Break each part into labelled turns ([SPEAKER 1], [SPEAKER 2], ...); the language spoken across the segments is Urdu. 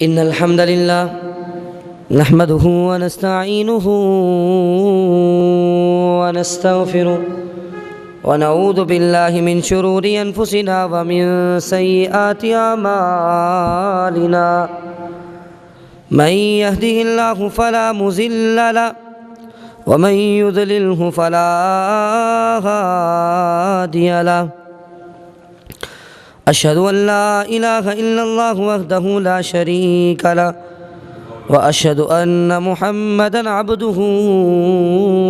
[SPEAKER 1] إن الحمد لله نحمده ونستعينه ونستغفره ونعوذ بالله من شرور أنفسنا ومن سيئات أعمالنا من يهده الله فلا مضل له ومن يضلله فلا هادي له أشهد أن لا إله إلا الله وحده لا شريك له وأشهد أن محمدًا عبده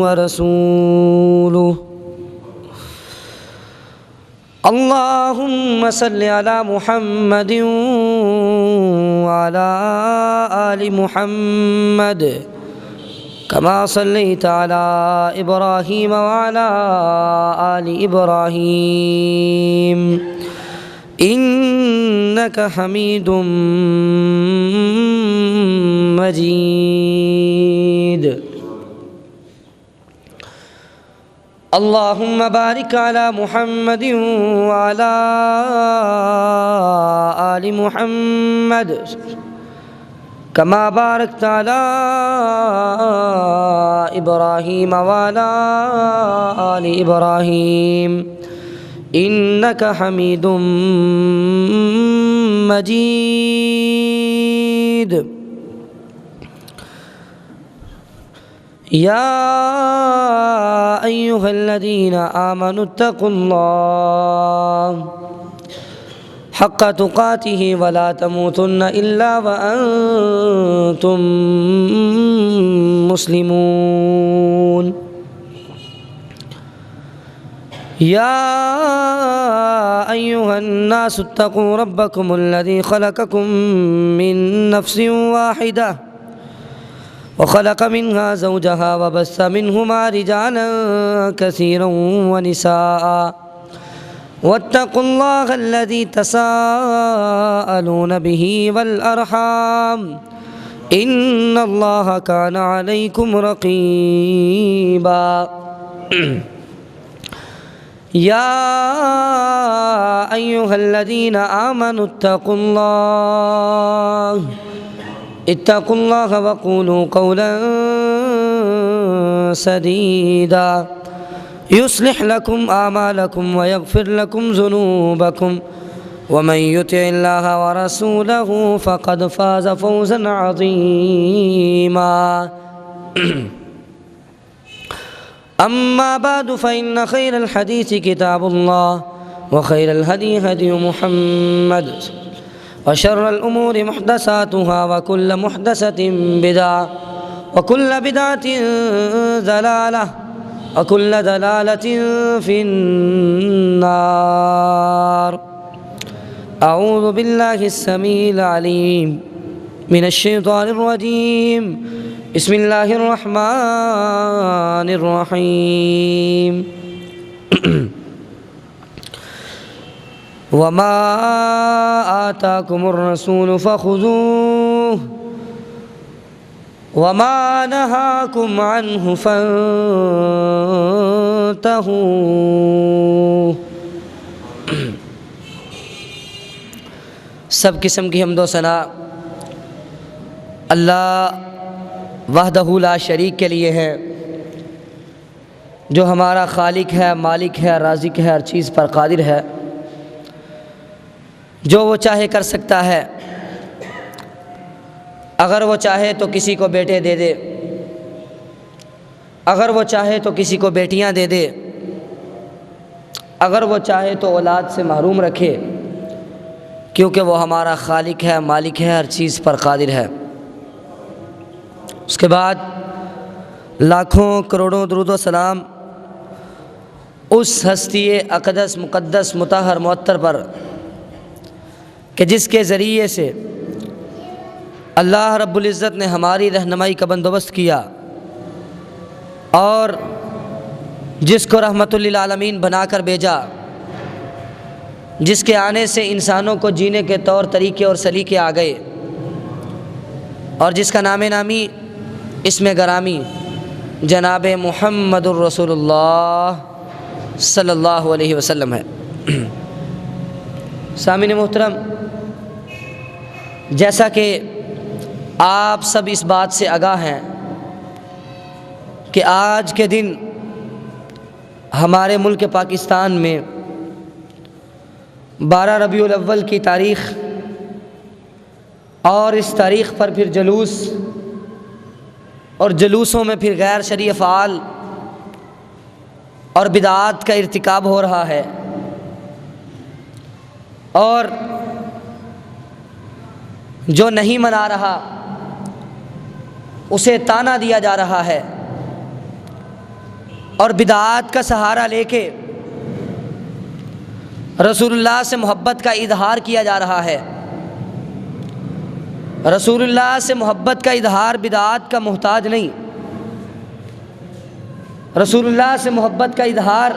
[SPEAKER 1] ورسوله اللهم صل على محمد وعلى آل محمد كما صليت على إبراهيم وعلى آل إبراهيم إنك حميد مجيد اللهم بارك على محمد وعلى آل محمد كما باركت على إبراهيم وعلى آل إبراهيم إنك حميد مجيد يا أيها الذين آمنوا اتقوا الله حق تقاته ولا تموتن إلا وأنتم مسلمون يا أيها الناس اتقوا ربكم الذي خلقكم من نفس واحدة وخلق منها زوجها وبث منهما رجالا كثيرا ونساء واتقوا الله الذي تساءلون به والأرحام إن الله كان عليكم رقيبا يا أيها الذين آمنوا اتقوا الله وقولوا قولا سديدا يصلح لكم أعمالكم ويغفر لكم ذنوبكم ومن يطع الله ورسوله فقد فاز فوزا عظيما أما بعد فإن خير الحديث كتاب الله وخير الهدي هدي محمد وشر الأمور محدثاتها وكل محدثة بدعة وكل بدعة ضلالة وكل ضلالة في النار أعوذ بالله السميع العليم من الشيطان الرجيم بسم الله الرحمن الرحيم وما آتاكم الرسول فخذوه وما نهاكم عنه فانتهوا سب قسم کی حمد و ثنا اللہ وحدہ لا شریک کے لیے ہے، جو ہمارا خالق ہے، مالک ہے، رازق ہے، ہر چیز پر قادر ہے، جو وہ چاہے کر سکتا ہے۔ اگر وہ چاہے تو کسی کو بیٹے دے دے، اگر وہ چاہے تو کسی کو بیٹیاں دے دے، اگر وہ چاہے تو اولاد سے محروم رکھے، کیونکہ وہ ہمارا خالق ہے، مالک ہے، ہر چیز پر قادر ہے۔ اس کے بعد لاکھوں کروڑوں درود و سلام اس ہستی اقدس مقدس مطہر معطر پر کہ جس کے ذریعے سے اللہ رب العزت نے ہماری رہنمائی کا بندوبست کیا اور جس کو رحمت للعالمین بنا کر بھیجا، جس کے آنے سے انسانوں کو جینے کے طور طریقے اور سلیقے آ گئے، اور جس کا نام نامی اسم گرامی جناب محمد الرسول اللہ صلی اللہ علیہ وسلم ہے۔ سامعین محترم، جیسا کہ آپ سب اس بات سے آگاہ ہیں کہ آج کے دن ہمارے ملک پاکستان میں 12 ربیع الاول کی تاریخ اور اس تاریخ پر پھر جلوس اور جلوسوں میں پھر غیر شرعی افعال اور بدعات کا ارتکاب ہو رہا ہے، اور جو نہیں منا رہا اسے طعنہ دیا جا رہا ہے، اور بدعات کا سہارا لے کے رسول اللہ سے محبت کا اظہار کیا جا رہا ہے۔ رسول اللہ سے محبت کا اظہار بدعات کا محتاج نہیں، رسول اللہ سے محبت کا اظہار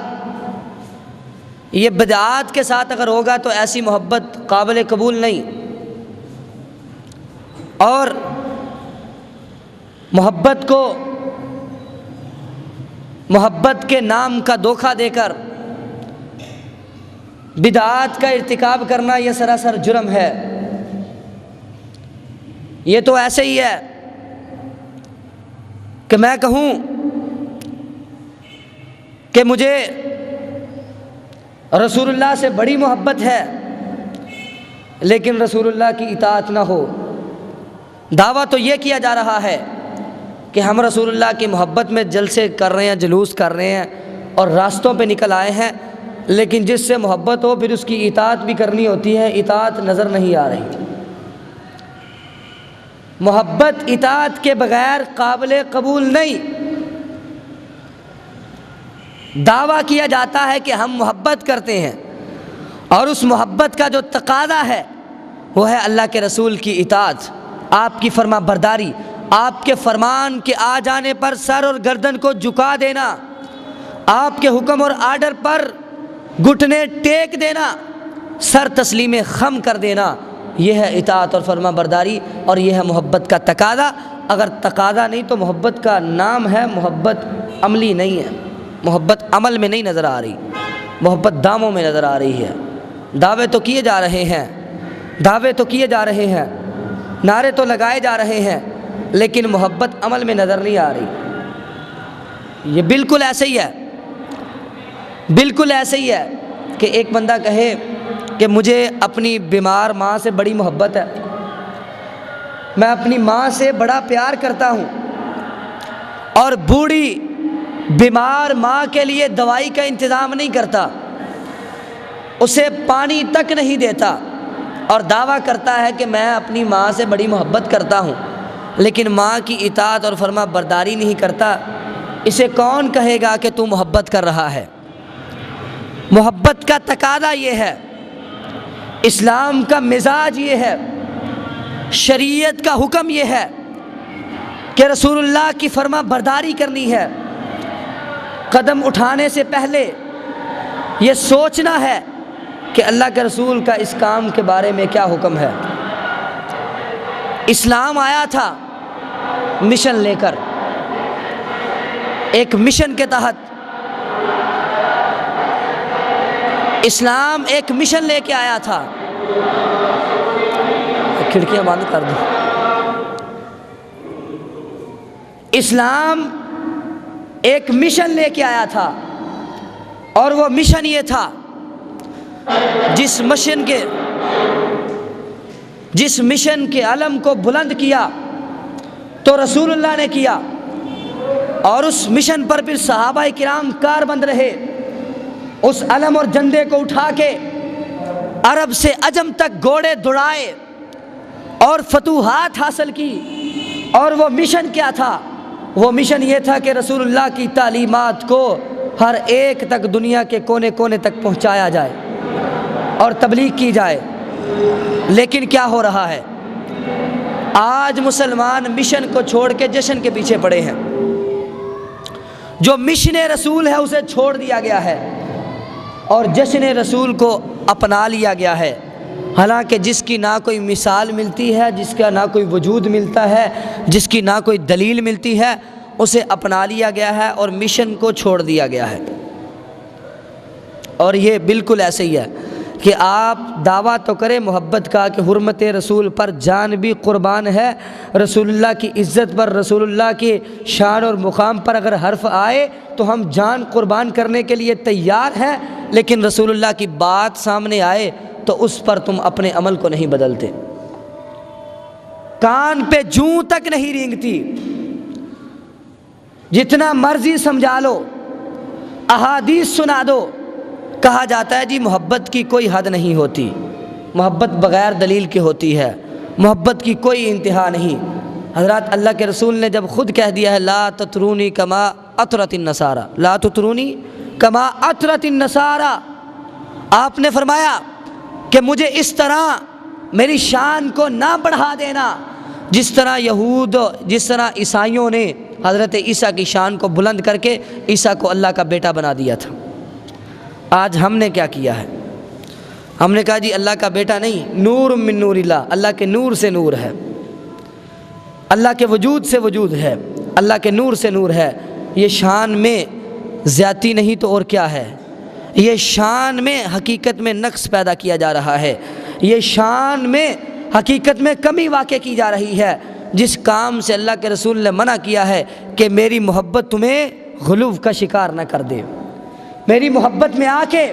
[SPEAKER 1] یہ بدعات کے ساتھ اگر ہوگا تو ایسی محبت قابل قبول نہیں، اور محبت کو محبت کے نام کا دھوکہ دے کر بدعات کا ارتکاب کرنا یہ سراسر جرم ہے۔ یہ تو ایسے ہی ہے کہ میں کہوں کہ مجھے رسول اللہ سے بڑی محبت ہے لیکن رسول اللہ کی اطاعت نہ ہو۔ دعویٰ تو یہ کیا جا رہا ہے کہ ہم رسول اللہ کی محبت میں جلسے کر رہے ہیں، جلوس کر رہے ہیں اور راستوں پہ نکل آئے ہیں، لیکن جس سے محبت ہو پھر اس کی اطاعت بھی کرنی ہوتی ہے، اطاعت نظر نہیں آ رہی۔ محبت اطاعت کے بغیر قابل قبول نہیں۔ دعویٰ کیا جاتا ہے کہ ہم محبت کرتے ہیں اور اس محبت کا جو تقاضا ہے وہ ہے اللہ کے رسول کی اطاعت، آپ کی فرما برداری، آپ کے فرمان کے آ جانے پر سر اور گردن کو جھکا دینا، آپ کے حکم اور آرڈر پر گھٹنے ٹیک دینا، سر تسلیم خم کر دینا، یہ ہے اطاعت اور فرما برداری، اور یہ ہے محبت کا تقاضا۔ اگر تقاضا نہیں تو محبت کا نام ہے، محبت عملی نہیں ہے، محبت عمل میں نہیں نظر آ رہی، محبت داموں میں نظر آ رہی ہے۔ دعوے تو کیے جا رہے ہیں، دعوے تو کیے جا رہے ہیں، نعرے تو لگائے جا رہے ہیں، لیکن محبت عمل میں نظر نہیں آ رہی۔ یہ بالکل ایسے ہی ہے، بالکل ایسے ہی ہے کہ ایک بندہ کہے کہ مجھے اپنی بیمار ماں سے بڑی محبت ہے، میں اپنی ماں سے بڑا پیار کرتا ہوں، اور بوڑھی بیمار ماں کے لیے دوائی کا انتظام نہیں کرتا، اسے پانی تک نہیں دیتا، اور دعویٰ کرتا ہے کہ میں اپنی ماں سے بڑی محبت کرتا ہوں، لیکن ماں کی اطاعت اور فرما برداری نہیں کرتا، اسے کون کہے گا کہ تو محبت کر رہا ہے؟ محبت کا تقاضا یہ ہے، اسلام کا مزاج یہ ہے، شریعت کا حکم یہ ہے کہ رسول اللہ کی فرما برداری کرنی ہے۔ قدم اٹھانے سے پہلے یہ سوچنا ہے کہ اللہ کے رسول کا اس کام کے بارے میں کیا حکم ہے۔ اسلام آیا تھا مشن لے کر، ایک مشن کے تحت اسلام ایک مشن لے کے آیا تھا۔ کھڑکیاں بند کر دو۔ اسلام ایک مشن لے کے آیا تھا، اور وہ مشن یہ تھا، جس مشن کے علم کو بلند کیا تو رسول اللہ نے کیا، اور اس مشن پر پھر صحابہ کرام کاربند رہے، اس علم اور جھنڈے کو اٹھا کے عرب سے عجم تک گھوڑے دوڑائے اور فتوحات حاصل کی۔ اور وہ مشن کیا تھا؟ وہ مشن یہ تھا کہ رسول اللہ کی تعلیمات کو ہر ایک تک، دنیا کے کونے کونے تک پہنچایا جائے اور تبلیغ کی جائے۔ لیکن کیا ہو رہا ہے؟ آج مسلمان مشن کو چھوڑ کے جشن کے پیچھے پڑے ہیں۔ جو مشن رسول ہے اسے چھوڑ دیا گیا ہے اور جشن رسول کو اپنا لیا گیا ہے، حالانکہ جس کی نہ کوئی مثال ملتی ہے، جس کا نہ کوئی وجود ملتا ہے، جس کی نہ کوئی دلیل ملتی ہے، اسے اپنا لیا گیا ہے اور مشن کو چھوڑ دیا گیا ہے۔ اور یہ بالکل ایسے ہی ہے۔ کہ آپ دعویٰ تو کریں محبت کا کہ حرمت رسول پر جان بھی قربان ہے، رسول اللہ کی عزت پر، رسول اللہ کی شان اور مقام پر اگر حرف آئے تو ہم جان قربان کرنے کے لیے تیار ہیں، لیکن رسول اللہ کی بات سامنے آئے تو اس پر تم اپنے عمل کو نہیں بدلتے، کان پہ جوں تک نہیں رینگتی، جتنا مرضی سمجھا لو، احادیث سنا دو، کہا جاتا ہے جی محبت کی کوئی حد نہیں ہوتی، محبت بغیر دلیل کے ہوتی ہے، محبت کی کوئی انتہا نہیں۔ حضرات اللہ کے رسول نے جب خود کہہ دیا ہے لا تطرونی کما اطرت النصارى، لا تطرونی کما اطرت النصارى، آپ نے فرمایا کہ مجھے اس طرح میری شان کو نہ بڑھا دینا جس طرح عیسائیوں نے حضرت عیسیٰ کی شان کو بلند کر کے عیسیٰ کو اللہ کا بیٹا بنا دیا تھا۔ آج ہم نے کیا کیا ہے؟ ہم نے کہا جی اللہ کا بیٹا نہیں، نور من نور اللہ، اللہ کے نور سے نور ہے، اللہ کے وجود سے وجود ہے، اللہ کے نور سے نور ہے۔ یہ شان میں زیادتی نہیں تو اور کیا ہے؟ یہ شان میں حقیقت میں نقص پیدا کیا جا رہا ہے، یہ شان میں حقیقت میں کمی واقع کی جا رہی ہے۔ جس کام سے اللہ کے رسول نے منع کیا ہے کہ میری محبت تمہیں غلو کا شکار نہ کر دے، میری محبت میں آ کے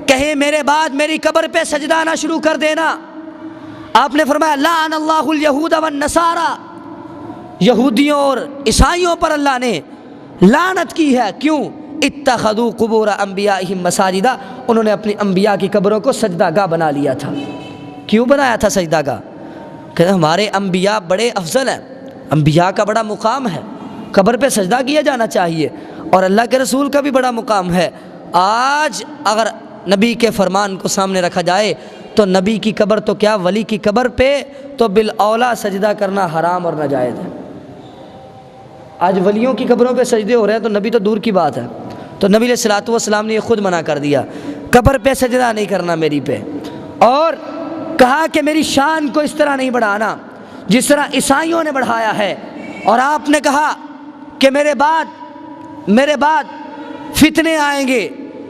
[SPEAKER 1] کہیں میرے بعد میری قبر پہ سجدہ نہ شروع کر دینا، آپ نے فرمایا لعن اللہ الیہود والنصارى، یہودیوں اور عیسائیوں پر اللہ نے لعنت کی ہے۔ کیوں؟ اتخذوا قبور انبیائہم مساجدا، انہوں نے اپنی انبیاء کی قبروں کو سجدہ گاہ بنا لیا تھا۔ کیوں بنایا تھا سجدہ گاہ؟ کہ ہمارے انبیاء بڑے افضل ہیں، انبیاء کا بڑا مقام ہے، قبر پہ سجدہ کیا جانا چاہیے، اور اللہ کے رسول کا بھی بڑا مقام ہے۔ آج اگر نبی کے فرمان کو سامنے رکھا جائے تو نبی کی قبر تو کیا، ولی کی قبر پہ تو بالاولیٰ سجدہ کرنا حرام اور ناجائز ہے۔ آج ولیوں کی قبروں پہ سجدے ہو رہے ہیں تو نبی تو دور کی بات ہے، تو نبی علیہ الصلوۃ والسلام نے یہ خود منع کر دیا، قبر پہ سجدہ نہیں کرنا میری پہ، اور کہا کہ میری شان کو اس طرح نہیں بڑھانا جس طرح عیسائیوں نے بڑھایا ہے، اور آپ نے کہا کہ میرے بعد فتنے آئیں گے،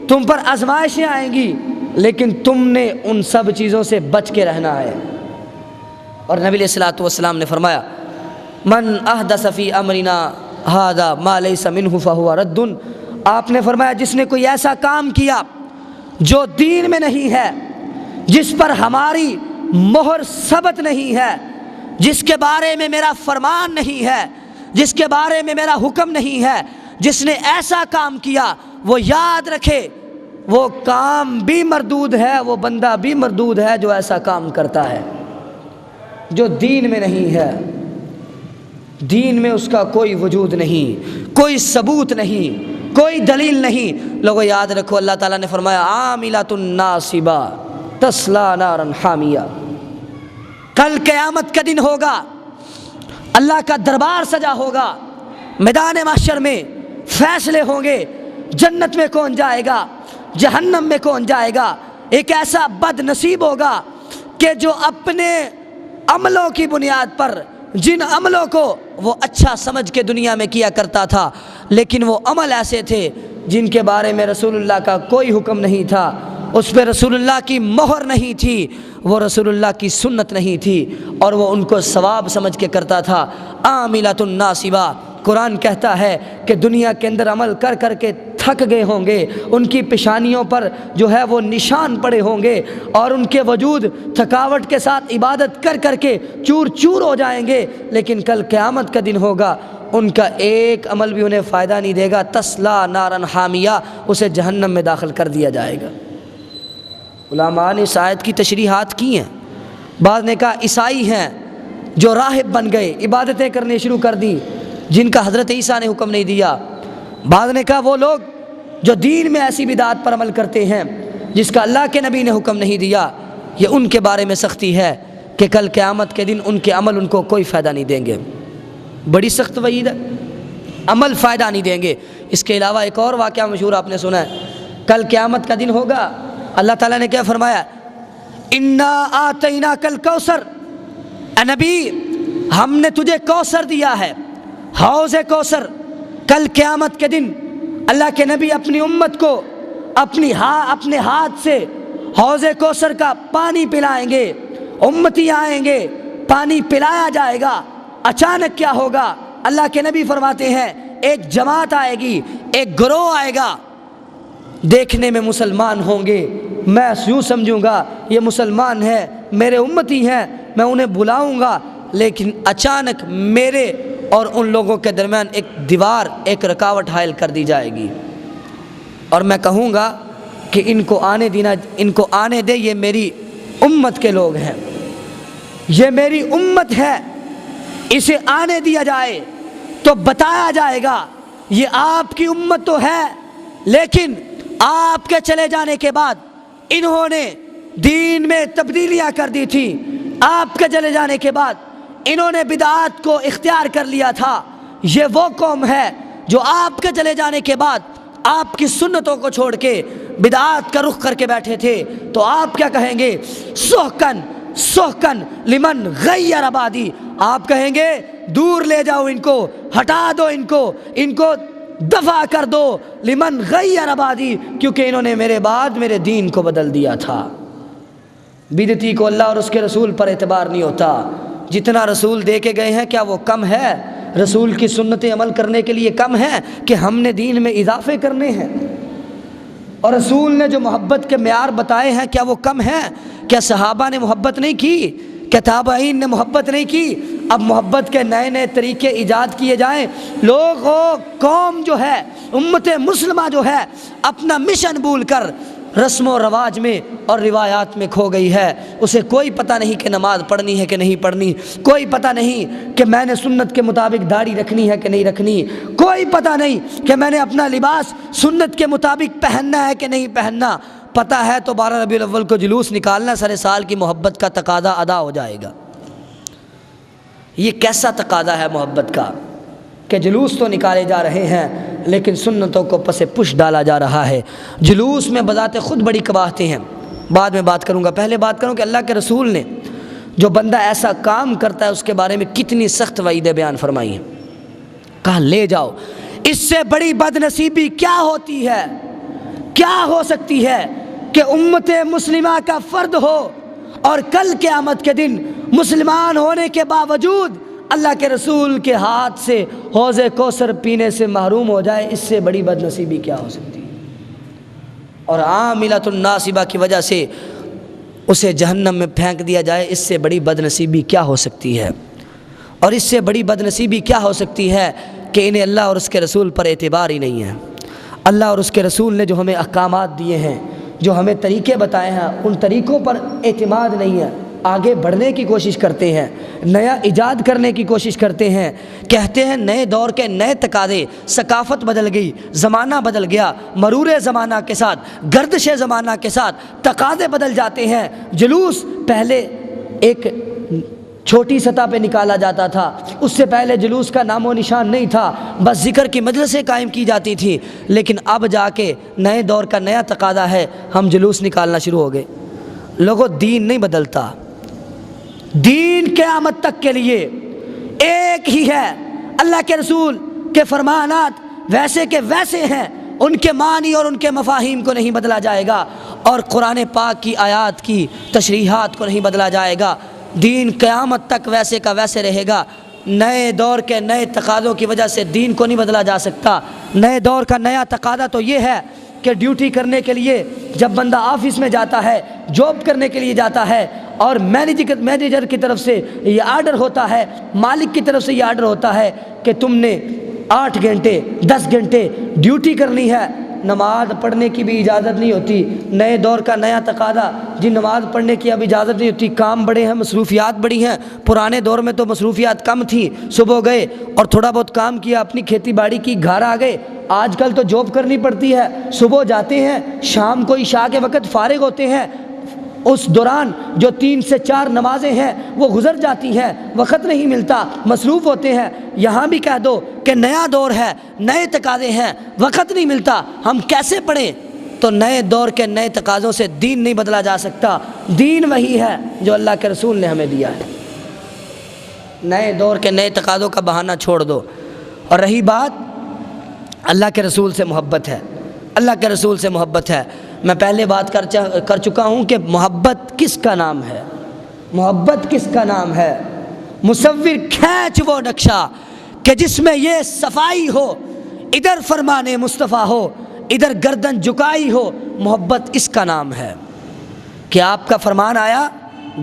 [SPEAKER 1] تم پر آزمائشیں آئیں گی، لیکن تم نے ان سب چیزوں سے بچ کے رہنا ہے۔ اور نبی علیہ الصلوۃ والسلام نے فرمایا من احدث فی امرنا ھذا ما لیس منہ فہو رد، آپ نے فرمایا جس نے کوئی ایسا کام کیا جو دین میں نہیں ہے، جس پر ہماری مہر ثبت نہیں ہے، جس کے بارے میں میرا فرمان نہیں ہے، جس کے بارے میں میرا حکم نہیں ہے، جس نے ایسا کام کیا وہ یاد رکھے وہ کام بھی مردود ہے، وہ بندہ بھی مردود ہے جو ایسا کام کرتا ہے، جو دین میں نہیں ہے، دین میں اس کا کوئی وجود نہیں، کوئی ثبوت نہیں، کوئی دلیل نہیں۔ لوگوں یاد رکھو اللہ تعالیٰ نے فرمایا عاملۃ ناصبہ تصلیٰ نارا حامیہ، کل قیامت کا دن ہوگا، اللہ کا دربار سجا ہوگا، میدان محشر میں فیصلے ہوں گے، جنت میں کون جائے گا، جہنم میں کون جائے گا۔ ایک ایسا بد نصیب ہوگا کہ جو اپنے عملوں کی بنیاد پر، جن عملوں کو وہ اچھا سمجھ کے دنیا میں کیا کرتا تھا، لیکن وہ عمل ایسے تھے جن کے بارے میں رسول اللہ کا کوئی حکم نہیں تھا، اس پہ رسول اللہ کی مہر نہیں تھی، وہ رسول اللہ کی سنت نہیں تھی، اور وہ ان کو ثواب سمجھ کے کرتا تھا۔ عاملۃ ناصبہ، قرآن کہتا ہے کہ دنیا کے اندر عمل کر کر کے تھک گئے ہوں گے، ان کی پیشانیوں پر جو ہے وہ نشان پڑے ہوں گے، اور ان کے وجود تھکاوٹ کے ساتھ عبادت کر کر کے چور چور ہو جائیں گے، لیکن کل قیامت کا دن ہوگا، ان کا ایک عمل بھی انہیں فائدہ نہیں دے گا، تصلیٰ نارا حامیہ، اسے جہنم میں داخل کر دیا جائے گا۔ علماء نے اس آیت کی تشریحات کی ہیں، بعض نے کہا عیسائی ہیں جو راہب بن گئے، عبادتیں کرنے شروع کر دیں جن کا حضرت عیسیٰ نے حکم نہیں دیا، بعض نے کہا وہ لوگ جو دین میں ایسی بدعات پر عمل کرتے ہیں جس کا اللہ کے نبی نے حکم نہیں دیا، یہ ان کے بارے میں سختی ہے کہ کل قیامت کے دن ان کے عمل ان کو کوئی فائدہ نہیں دیں گے۔ بڑی سخت وعید ہے، عمل فائدہ نہیں دیں گے۔ اس کے علاوہ ایک اور واقعہ مشہور آپ نے سنا ہے، کل قیامت کا دن ہوگا، اللہ تعالیٰ نے کیا فرمایا، انا آتیناک الکوثر، اے نبی ہم نے تجھے کوثر دیا ہے، حوض کوثر۔ کل قیامت کے دن اللہ کے نبی اپنی امت کو اپنے ہاتھ سے حوض کوثر کا پانی پلائیں گے، امتی آئیں گے، پانی پلایا جائے گا، اچانک کیا ہوگا؟ اللہ کے نبی فرماتے ہیں ایک جماعت آئے گی، ایک گروہ آئے گا، دیکھنے میں مسلمان ہوں گے، میں یوں سمجھوں گا یہ مسلمان ہے، میرے امتی ہیں، میں انہیں بلاؤں گا، لیکن اچانک میرے اور ان لوگوں کے درمیان ایک دیوار، ایک رکاوٹ حائل کر دی جائے گی، اور میں کہوں گا کہ ان کو آنے دے، یہ میری امت کے لوگ ہیں، یہ میری امت ہے، اسے آنے دیا جائے تو بتایا جائے گا یہ آپ کی امت تو ہے، لیکن آپ کے چلے جانے کے بعد انہوں نے دین میں تبدیلیاں کر دی تھی، آپ کے چلے جانے کے بعد انہوں نے بدعات کو اختیار کر لیا تھا، یہ وہ قوم ہے جو آپ کے چلے جانے کے بعد آپ کی سنتوں کو چھوڑ کے بدعات کا رخ کر کے بیٹھے تھے، تو آپ کیا کہیں گے؟ سحقن سحقن لمن غیر آبادی، آپ کہیں گے دور لے جاؤ ان کو، ہٹا دو ان کو دفع کر دو، لمن غیر آبادی، کیونکہ انہوں نے میرے بعد میرے دین کو بدل دیا تھا۔ بدعتی کو اللہ اور اس کے رسول پر اعتبار نہیں ہوتا، جتنا رسول دے کے گئے ہیں کیا وہ کم ہے؟ رسول کی سنتیں عمل کرنے کے لیے کم ہے کہ ہم نے دین میں اضافے کرنے ہیں؟ اور رسول نے جو محبت کے معیار بتائے ہیں کیا وہ کم ہیں؟ کیا صحابہ نے محبت نہیں کی؟ کیا تابعین نے محبت نہیں کی؟ اب محبت کے نئے نئے طریقے ایجاد کیے جائیں، قوم جو ہے، امت مسلمہ جو ہے، اپنا مشن بھول کر رسم و رواج میں اور روایات میں کھو گئی ہے، اسے کوئی پتہ نہیں کہ نماز پڑھنی ہے کہ نہیں پڑھنی، کوئی پتہ نہیں کہ میں نے سنت کے مطابق داڑھی رکھنی ہے کہ نہیں رکھنی، کوئی پتہ نہیں کہ میں نے اپنا لباس سنت کے مطابق پہننا ہے کہ نہیں پہننا۔ پتہ ہے تو 12 ربیع الاول کو جلوس نکالنا، سارے سال کی محبت کا تقاضا ادا ہو جائے گا۔ یہ کیسا تقاضا ہے محبت کا کہ جلوس تو نکالے جا رہے ہیں لیکن سنتوں کو پس پش ڈالا جا رہا ہے۔ جلوس میں بذات خود بڑی قباحتیں ہیں، بعد میں بات کروں گا، پہلے بات کروں کہ اللہ کے رسول نے جو بندہ ایسا کام کرتا ہے اس کے بارے میں کتنی سخت وعیدیں بیان فرمائی ہیں۔ کہا لے جاؤ، اس سے بڑی بدنصیبی کیا ہوتی ہے، کیا ہو سکتی ہے کہ امت مسلمہ کا فرد ہو اور کل قیامت کے دن مسلمان ہونے کے باوجود اللہ کے رسول کے ہاتھ سے حوض کوثر پینے سے محروم ہو جائے، اس سے بڑی بدنصیبی کیا ہو سکتی ہے؟ اور عاملۃ ناصبہ کی وجہ سے اسے جہنم میں پھینک دیا جائے، اس سے بڑی بدنصیبی کیا ہو سکتی ہے؟ اور اس سے بڑی بدنصیبی کیا ہو سکتی ہے کہ انہیں اللہ اور اس کے رسول پر اعتبار ہی نہیں ہے۔ اللہ اور اس کے رسول نے جو ہمیں احکامات دیے ہیں، جو ہمیں طریقے بتائے ہیں، ان طریقوں پر اعتماد نہیں ہے، آگے بڑھنے کی کوشش کرتے ہیں، نیا ایجاد کرنے کی کوشش کرتے ہیں، کہتے ہیں نئے دور کے نئے تقاضے، ثقافت بدل گئی، زمانہ بدل گیا، مرور زمانہ کے ساتھ، گردش زمانہ کے ساتھ تقاضے بدل جاتے ہیں۔ جلوس پہلے ایک چھوٹی سطح پہ نکالا جاتا تھا، اس سے پہلے جلوس کا نام و نشان نہیں تھا، بس ذکر کی مجلسیں قائم کی جاتی تھی، لیکن اب جا کے نئے دور کا نیا تقاضا ہے، ہم جلوس نکالنا شروع ہو گئے۔ لوگوں، دین نہیں بدلتا، دین قیامت تک کے لیے ایک ہی ہے، اللہ کے رسول کے فرمانات ویسے کے ویسے ہیں، ان کے معنی اور ان کے مفاہیم کو نہیں بدلا جائے گا، اور قرآن پاک کی آیات کی تشریحات کو نہیں بدلا جائے گا۔ دین قیامت تک ویسے کا ویسے رہے گا۔ نئے دور کے نئے تقاضوں کی وجہ سے دین کو نہیں بدلا جا سکتا۔ نئے دور کا نیا تقاضا تو یہ ہے کہ ڈیوٹی کرنے کے لیے جب بندہ آفس میں جاتا ہے، جاب کرنے کے لیے جاتا ہے، اور مینیجر کی طرف سے یہ آرڈر ہوتا ہے، مالک کی طرف سے یہ آرڈر ہوتا ہے کہ تم نے 8 گھنٹے 10 گھنٹے ڈیوٹی کرنی ہے، نماز پڑھنے کی بھی اجازت نہیں ہوتی۔ نئے دور کا نیا تقاضا جی، نماز پڑھنے کی اب اجازت نہیں ہوتی، کام بڑے ہیں، مصروفیات بڑی ہیں۔ پرانے دور میں تو مصروفیات کم تھیں، صبح گئے اور تھوڑا بہت کام کیا، اپنی کھیتی باڑی کی، گھر آ گئے۔ آج کل تو جاب کرنی پڑتی ہے، صبح جاتے ہیں، شام کو عشاء کے وقت فارغ ہوتے ہیں، اس دوران جو 3 سے 4 نمازیں ہیں وہ گزر جاتی ہیں، وقت نہیں ملتا، مصروف ہوتے ہیں۔ یہاں بھی کہہ دو کہ نیا دور ہے، نئے تقاضے ہیں، وقت نہیں ملتا، ہم کیسے پڑھیں؟ تو نئے دور کے نئے تقاضوں سے دین نہیں بدلا جا سکتا۔ دین وہی ہے جو اللہ کے رسول نے ہمیں دیا ہے۔ نئے دور کے نئے تقاضوں کا بہانہ چھوڑ دو۔ اور رہی بات اللہ کے رسول سے محبت ہے، اللہ کے رسول سے محبت ہے، میں پہلے بات کر چکا ہوں کہ محبت کس کا نام ہے، محبت کس کا نام ہے؟ مصور کھینچ وہ نقشہ کہ جس میں یہ صفائی ہو، ادھر فرمان مصطفیٰ ہو، ادھر گردن جھکائی ہو، محبت اس کا نام ہے کہ آپ کا فرمان آیا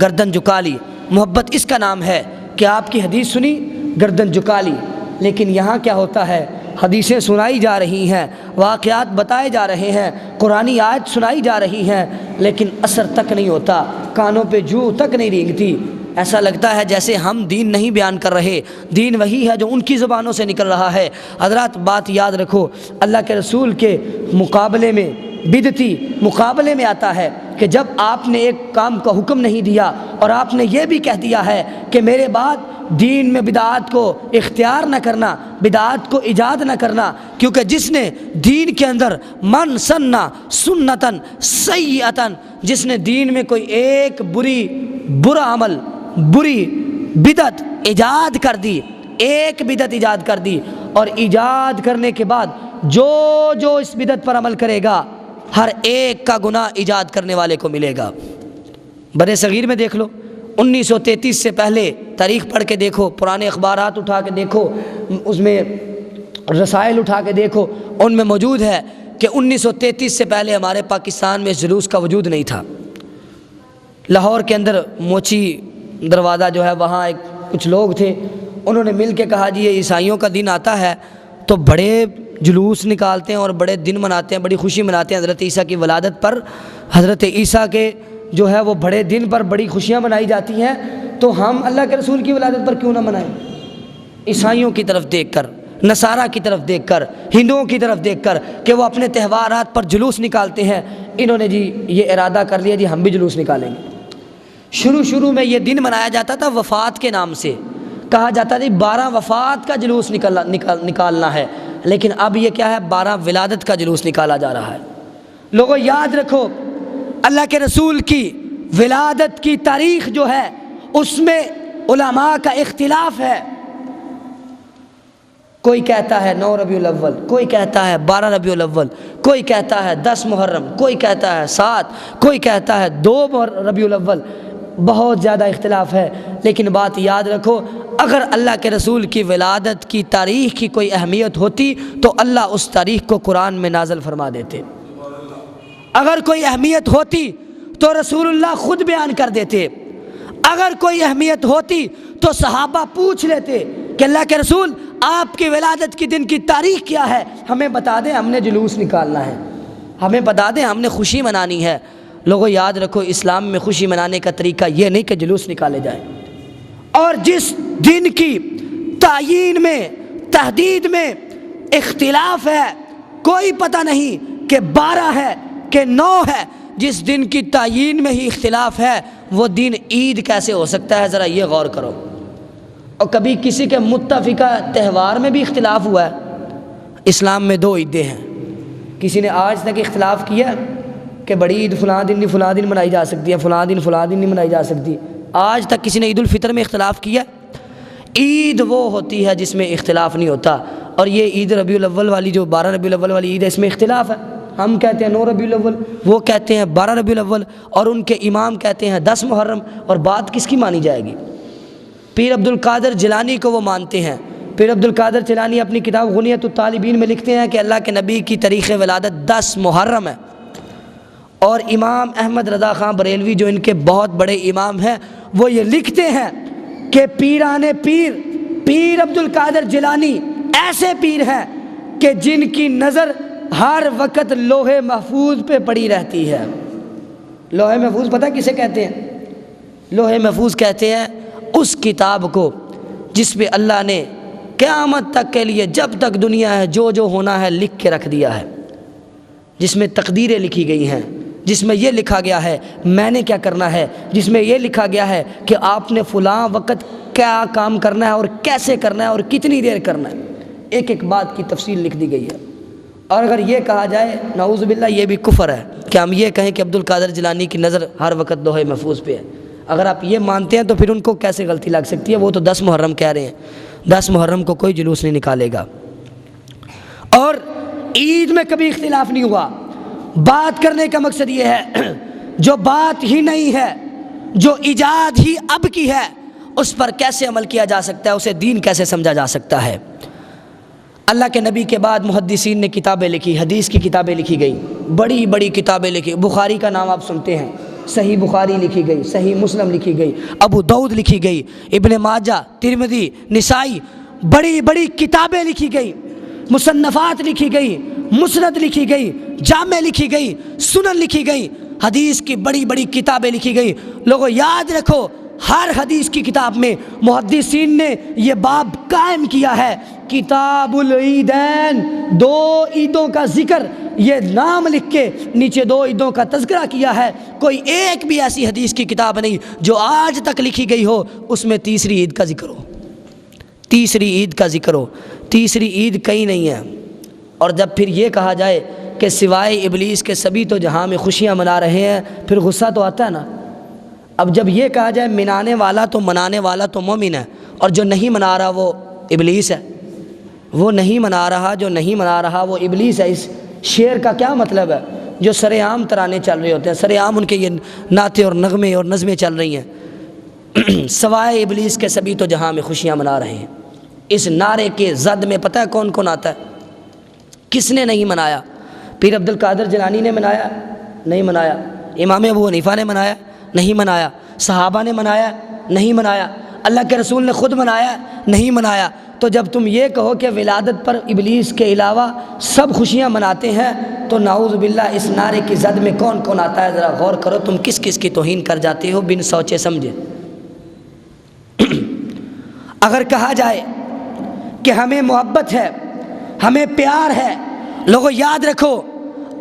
[SPEAKER 1] گردن جھکا لی، محبت اس کا نام ہے کہ آپ کی حدیث سنی گردن جھکا لی۔ لیکن یہاں کیا ہوتا ہے، حدیثیں سنائی جا رہی ہیں، واقعات بتائے جا رہے ہیں، قرآنی آیت سنائی جا رہی ہیں، لیکن اثر تک نہیں ہوتا، کانوں پہ جو تک نہیں رینگتی۔ ایسا لگتا ہے جیسے ہم دین نہیں بیان کر رہے، دین وہی ہے جو ان کی زبانوں سے نکل رہا ہے۔ حضرات بات یاد رکھو، اللہ کے رسول کے مقابلے میں بدعتی مقابلے میں آتا ہے کہ جب آپ نے ایک کام کا حکم نہیں دیا اور آپ نے یہ بھی کہہ دیا ہے کہ میرے بعد دین میں بدعات کو اختیار نہ کرنا، بدعات کو ایجاد نہ کرنا، کیونکہ جس نے دین کے اندر من سننا سنتن سیئتن، جس نے دین میں کوئی ایک برا عمل، بری بدعت ایجاد کر دی، ایک بدعت ایجاد کر دی، اور ایجاد کرنے کے بعد جو اس بدعت پر عمل کرے گا ہر ایک کا گناہ ایجاد کرنے والے کو ملے گا۔ برِ صغیر میں دیکھ لو، 1933 سے پہلے تاریخ پڑھ کے دیکھو، پرانے اخبارات اٹھا کے دیکھو، اس میں رسائل اٹھا کے دیکھو، ان میں موجود ہے کہ 1933 سے پہلے ہمارے پاکستان میں اس جلوس کا وجود نہیں تھا۔ لاہور کے اندر موچی دروازہ جو ہے وہاں کچھ لوگ تھے، انہوں نے مل کے کہا جی یہ عیسائیوں کا دن آتا ہے تو بڑے جلوس نکالتے ہیں اور بڑے دن مناتے ہیں، بڑی خوشی مناتے ہیں حضرت عیسیٰ کی ولادت پر، حضرت عیسیٰ کے جو ہے وہ بڑے دن پر بڑی خوشیاں منائی جاتی ہیں، تو ہم اللہ کے رسول کی ولادت پر کیوں نہ منائیں؟ عیسائیوں کی طرف دیکھ کر، نصارہ کی طرف دیکھ کر، ہندوؤں کی طرف دیکھ کر کہ وہ اپنے تہوارات پر جلوس نکالتے ہیں، انہوں نے جی یہ ارادہ کر لیا جی ہم بھی جلوس نکالیں گے۔ شروع میں یہ دن منایا جاتا تھا وفات کے نام سے، کہا جاتا تھا 12 وفات کا جلوس نکالنا ہے، لیکن اب یہ کیا ہے، 12 ولادت کا جلوس نکالا جا رہا ہے۔ لوگوں یاد رکھو، اللہ کے رسول کی ولادت کی تاریخ جو ہے اس میں علماء کا اختلاف ہے، کوئی کہتا ہے 9 ربیع الاول، کوئی کہتا ہے 12 ربیع الاول، کوئی کہتا ہے 10 محرم، کوئی کہتا ہے 7، کوئی کہتا ہے 2 ربیع الاول، بہت زیادہ اختلاف ہے۔ لیکن بات یاد رکھو، اگر اللہ کے رسول کی ولادت کی تاریخ کی کوئی اہمیت ہوتی تو اللہ اس تاریخ کو قرآن میں نازل فرما دیتے، اگر کوئی اہمیت ہوتی تو رسول اللہ خود بیان کر دیتے، اگر کوئی اہمیت ہوتی تو صحابہ پوچھ لیتے کہ اللہ کے رسول آپ کی ولادت کے دن کی تاریخ کیا ہے، ہمیں بتا دیں، ہم نے جلوس نکالنا ہے، ہمیں بتا دیں، ہم نے خوشی منانی ہے۔ لوگوں یاد رکھو، اسلام میں خوشی منانے کا طریقہ یہ نہیں کہ جلوس نکالے جائیں، اور جس دن کی تعیین میں، تحدید میں اختلاف ہے، کوئی پتہ نہیں کہ 12 ہے کہ 9 ہے، جس دن کی تعیین میں ہی اختلاف ہے وہ دن عید کیسے ہو سکتا ہے؟ ذرا یہ غور کرو۔ اور کبھی کسی کے متفقہ تہوار میں بھی اختلاف ہوا ہے؟ اسلام میں 2 عیدیں ہیں، کسی نے آج تک اختلاف کیا کہ بڑی عید فلاں دن نہیں، فلاں دن منائی جا سکتی ہے، فلاں دن نہیں منائی جا سکتی؟ آج تک کسی نے عید الفطر میں اختلاف کیا؟ عید وہ ہوتی ہے جس میں اختلاف نہیں ہوتا، اور یہ عید ربیع الاول والی جو 12 ربیع الاول والی عید ہے، اس میں اختلاف ہے۔ ہم کہتے ہیں 9 ربیع الاول، وہ کہتے ہیں 12 ربیع الاول، اور ان کے امام کہتے ہیں 10 محرم، اور بات کس کی مانی جائے گی؟ پیر عبد القادر جیلانی کو وہ مانتے ہیں۔ پیر عبد القادر جیلانی اپنی کتاب غنیۃ الطالبین میں لکھتے ہیں کہ اللہ کے نبی کی تاریخ ولادت 10 محرم ہے، اور امام احمد رضا خان بریلوی جو ان کے بہت بڑے امام ہیں، وہ یہ لکھتے ہیں کہ پیر عبد القادر جیلانی ایسے پیر ہیں کہ جن کی نظر ہر وقت لوح محفوظ پہ پڑی رہتی ہے۔ لوح محفوظ پتہ کسے کہتے ہیں؟ لوح محفوظ کہتے ہیں اس کتاب کو جس پہ اللہ نے قیامت تک کے لیے، جب تک دنیا ہے، جو ہونا ہے لکھ کے رکھ دیا ہے، جس میں تقدیریں لکھی گئی ہیں، جس میں یہ لکھا گیا ہے میں نے کیا کرنا ہے، جس میں یہ لکھا گیا ہے کہ آپ نے فلاں وقت کیا کام کرنا ہے اور کیسے کرنا ہے اور کتنی دیر کرنا ہے، ایک بات کی تفصیل لکھ دی گئی ہے۔ اور اگر یہ کہا جائے نعوذ باللہ یہ بھی کفر ہے کہ ہم یہ کہیں کہ عبد القادر جیلانی کی نظر ہر وقت لوح محفوظ پہ ہے۔ اگر آپ یہ مانتے ہیں تو پھر ان کو کیسے غلطی لگ سکتی ہے؟ وہ تو 10 محرم کہہ رہے ہیں، 10 محرم کو کوئی جلوس نہیں نکالے گا۔ اور عید میں کبھی اختلاف نہیں ہوا، بات کرنے کا مقصد یہ ہے جو بات ہی نہیں ہے، جو ایجاد ہی اب کی ہے، اس پر کیسے عمل کیا جا سکتا ہے، اسے دین کیسے سمجھا جا سکتا ہے۔ اللہ کے نبی کے بعد محدثین نے کتابیں لکھی، حدیث کی کتابیں لکھی گئی، بڑی بڑی کتابیں لکھی۔ بخاری کا نام آپ سنتے ہیں، صحیح بخاری لکھی گئی، صحیح مسلم لکھی گئی، ابو داؤد لکھی گئی، ابن ماجہ، ترمذی، نسائی، بڑی بڑی کتابیں لکھی گئی، مصنفات لکھی گئی، مسند لکھی گئی، جامع لکھی گئی، سنن لکھی گئی، حدیث کی بڑی بڑی کتابیں لکھی گئی۔ لوگوں یاد رکھو، ہر حدیث کی کتاب میں محدثین نے یہ باب قائم کیا ہے، کتاب العیدین، 2 عیدوں کا ذکر، یہ نام لکھ کے نیچے 2 عیدوں کا تذکرہ کیا ہے۔ کوئی ایک بھی ایسی حدیث کی کتاب نہیں جو آج تک لکھی گئی ہو اس میں تیسری عید کا ذکر ہو، تیسری عید کا ذکر ہو۔ تیسری عید کہیں نہیں ہے۔ اور جب پھر یہ کہا جائے کہ سوائے ابلیس کے سبھی تو جہاں میں خوشیاں منا رہے ہیں، پھر غصہ تو آتا ہے نا۔ اب جب یہ کہا جائے منانے والا تو منانے والا تو مومن ہے، اور جو نہیں منا رہا وہ ابلیس ہے، وہ نہیں منا رہا، جو نہیں منا رہا وہ ابلیس ہے۔ اس شعر کا کیا مطلب ہے؟ جو سر عام ترانے چل رہے ہوتے ہیں، سر عام ان کے یہ نعتیں اور نغمے اور نظمیں چل رہی ہیں، سوائے ابلیس کے سبھی تو جہاں میں خوشیاں منا رہے ہیں۔ اس نعرے کے زد میں پتہ ہے کون کون آتا ہے؟ کس نے نہیں منایا؟ پیر عبد القادر جیلانی نے منایا؟ نہیں منایا۔ امام ابو حنیفہ نے منایا؟ نہیں منایا۔ صحابہ نے منایا؟ نہیں منایا۔ اللہ کے رسول نے خود منایا؟ نہیں منایا۔ تو جب تم یہ کہو کہ ولادت پر ابلیس کے علاوہ سب خوشیاں مناتے ہیں تو نعوذ باللہ اس نعرے کی زد میں کون کون آتا ہے؟ ذرا غور کرو، تم کس کس کی توہین کر جاتے ہو بن سوچے سمجھے۔ اگر کہا جائے کہ ہمیں محبت ہے، ہمیں پیار ہے، لوگوں یاد رکھو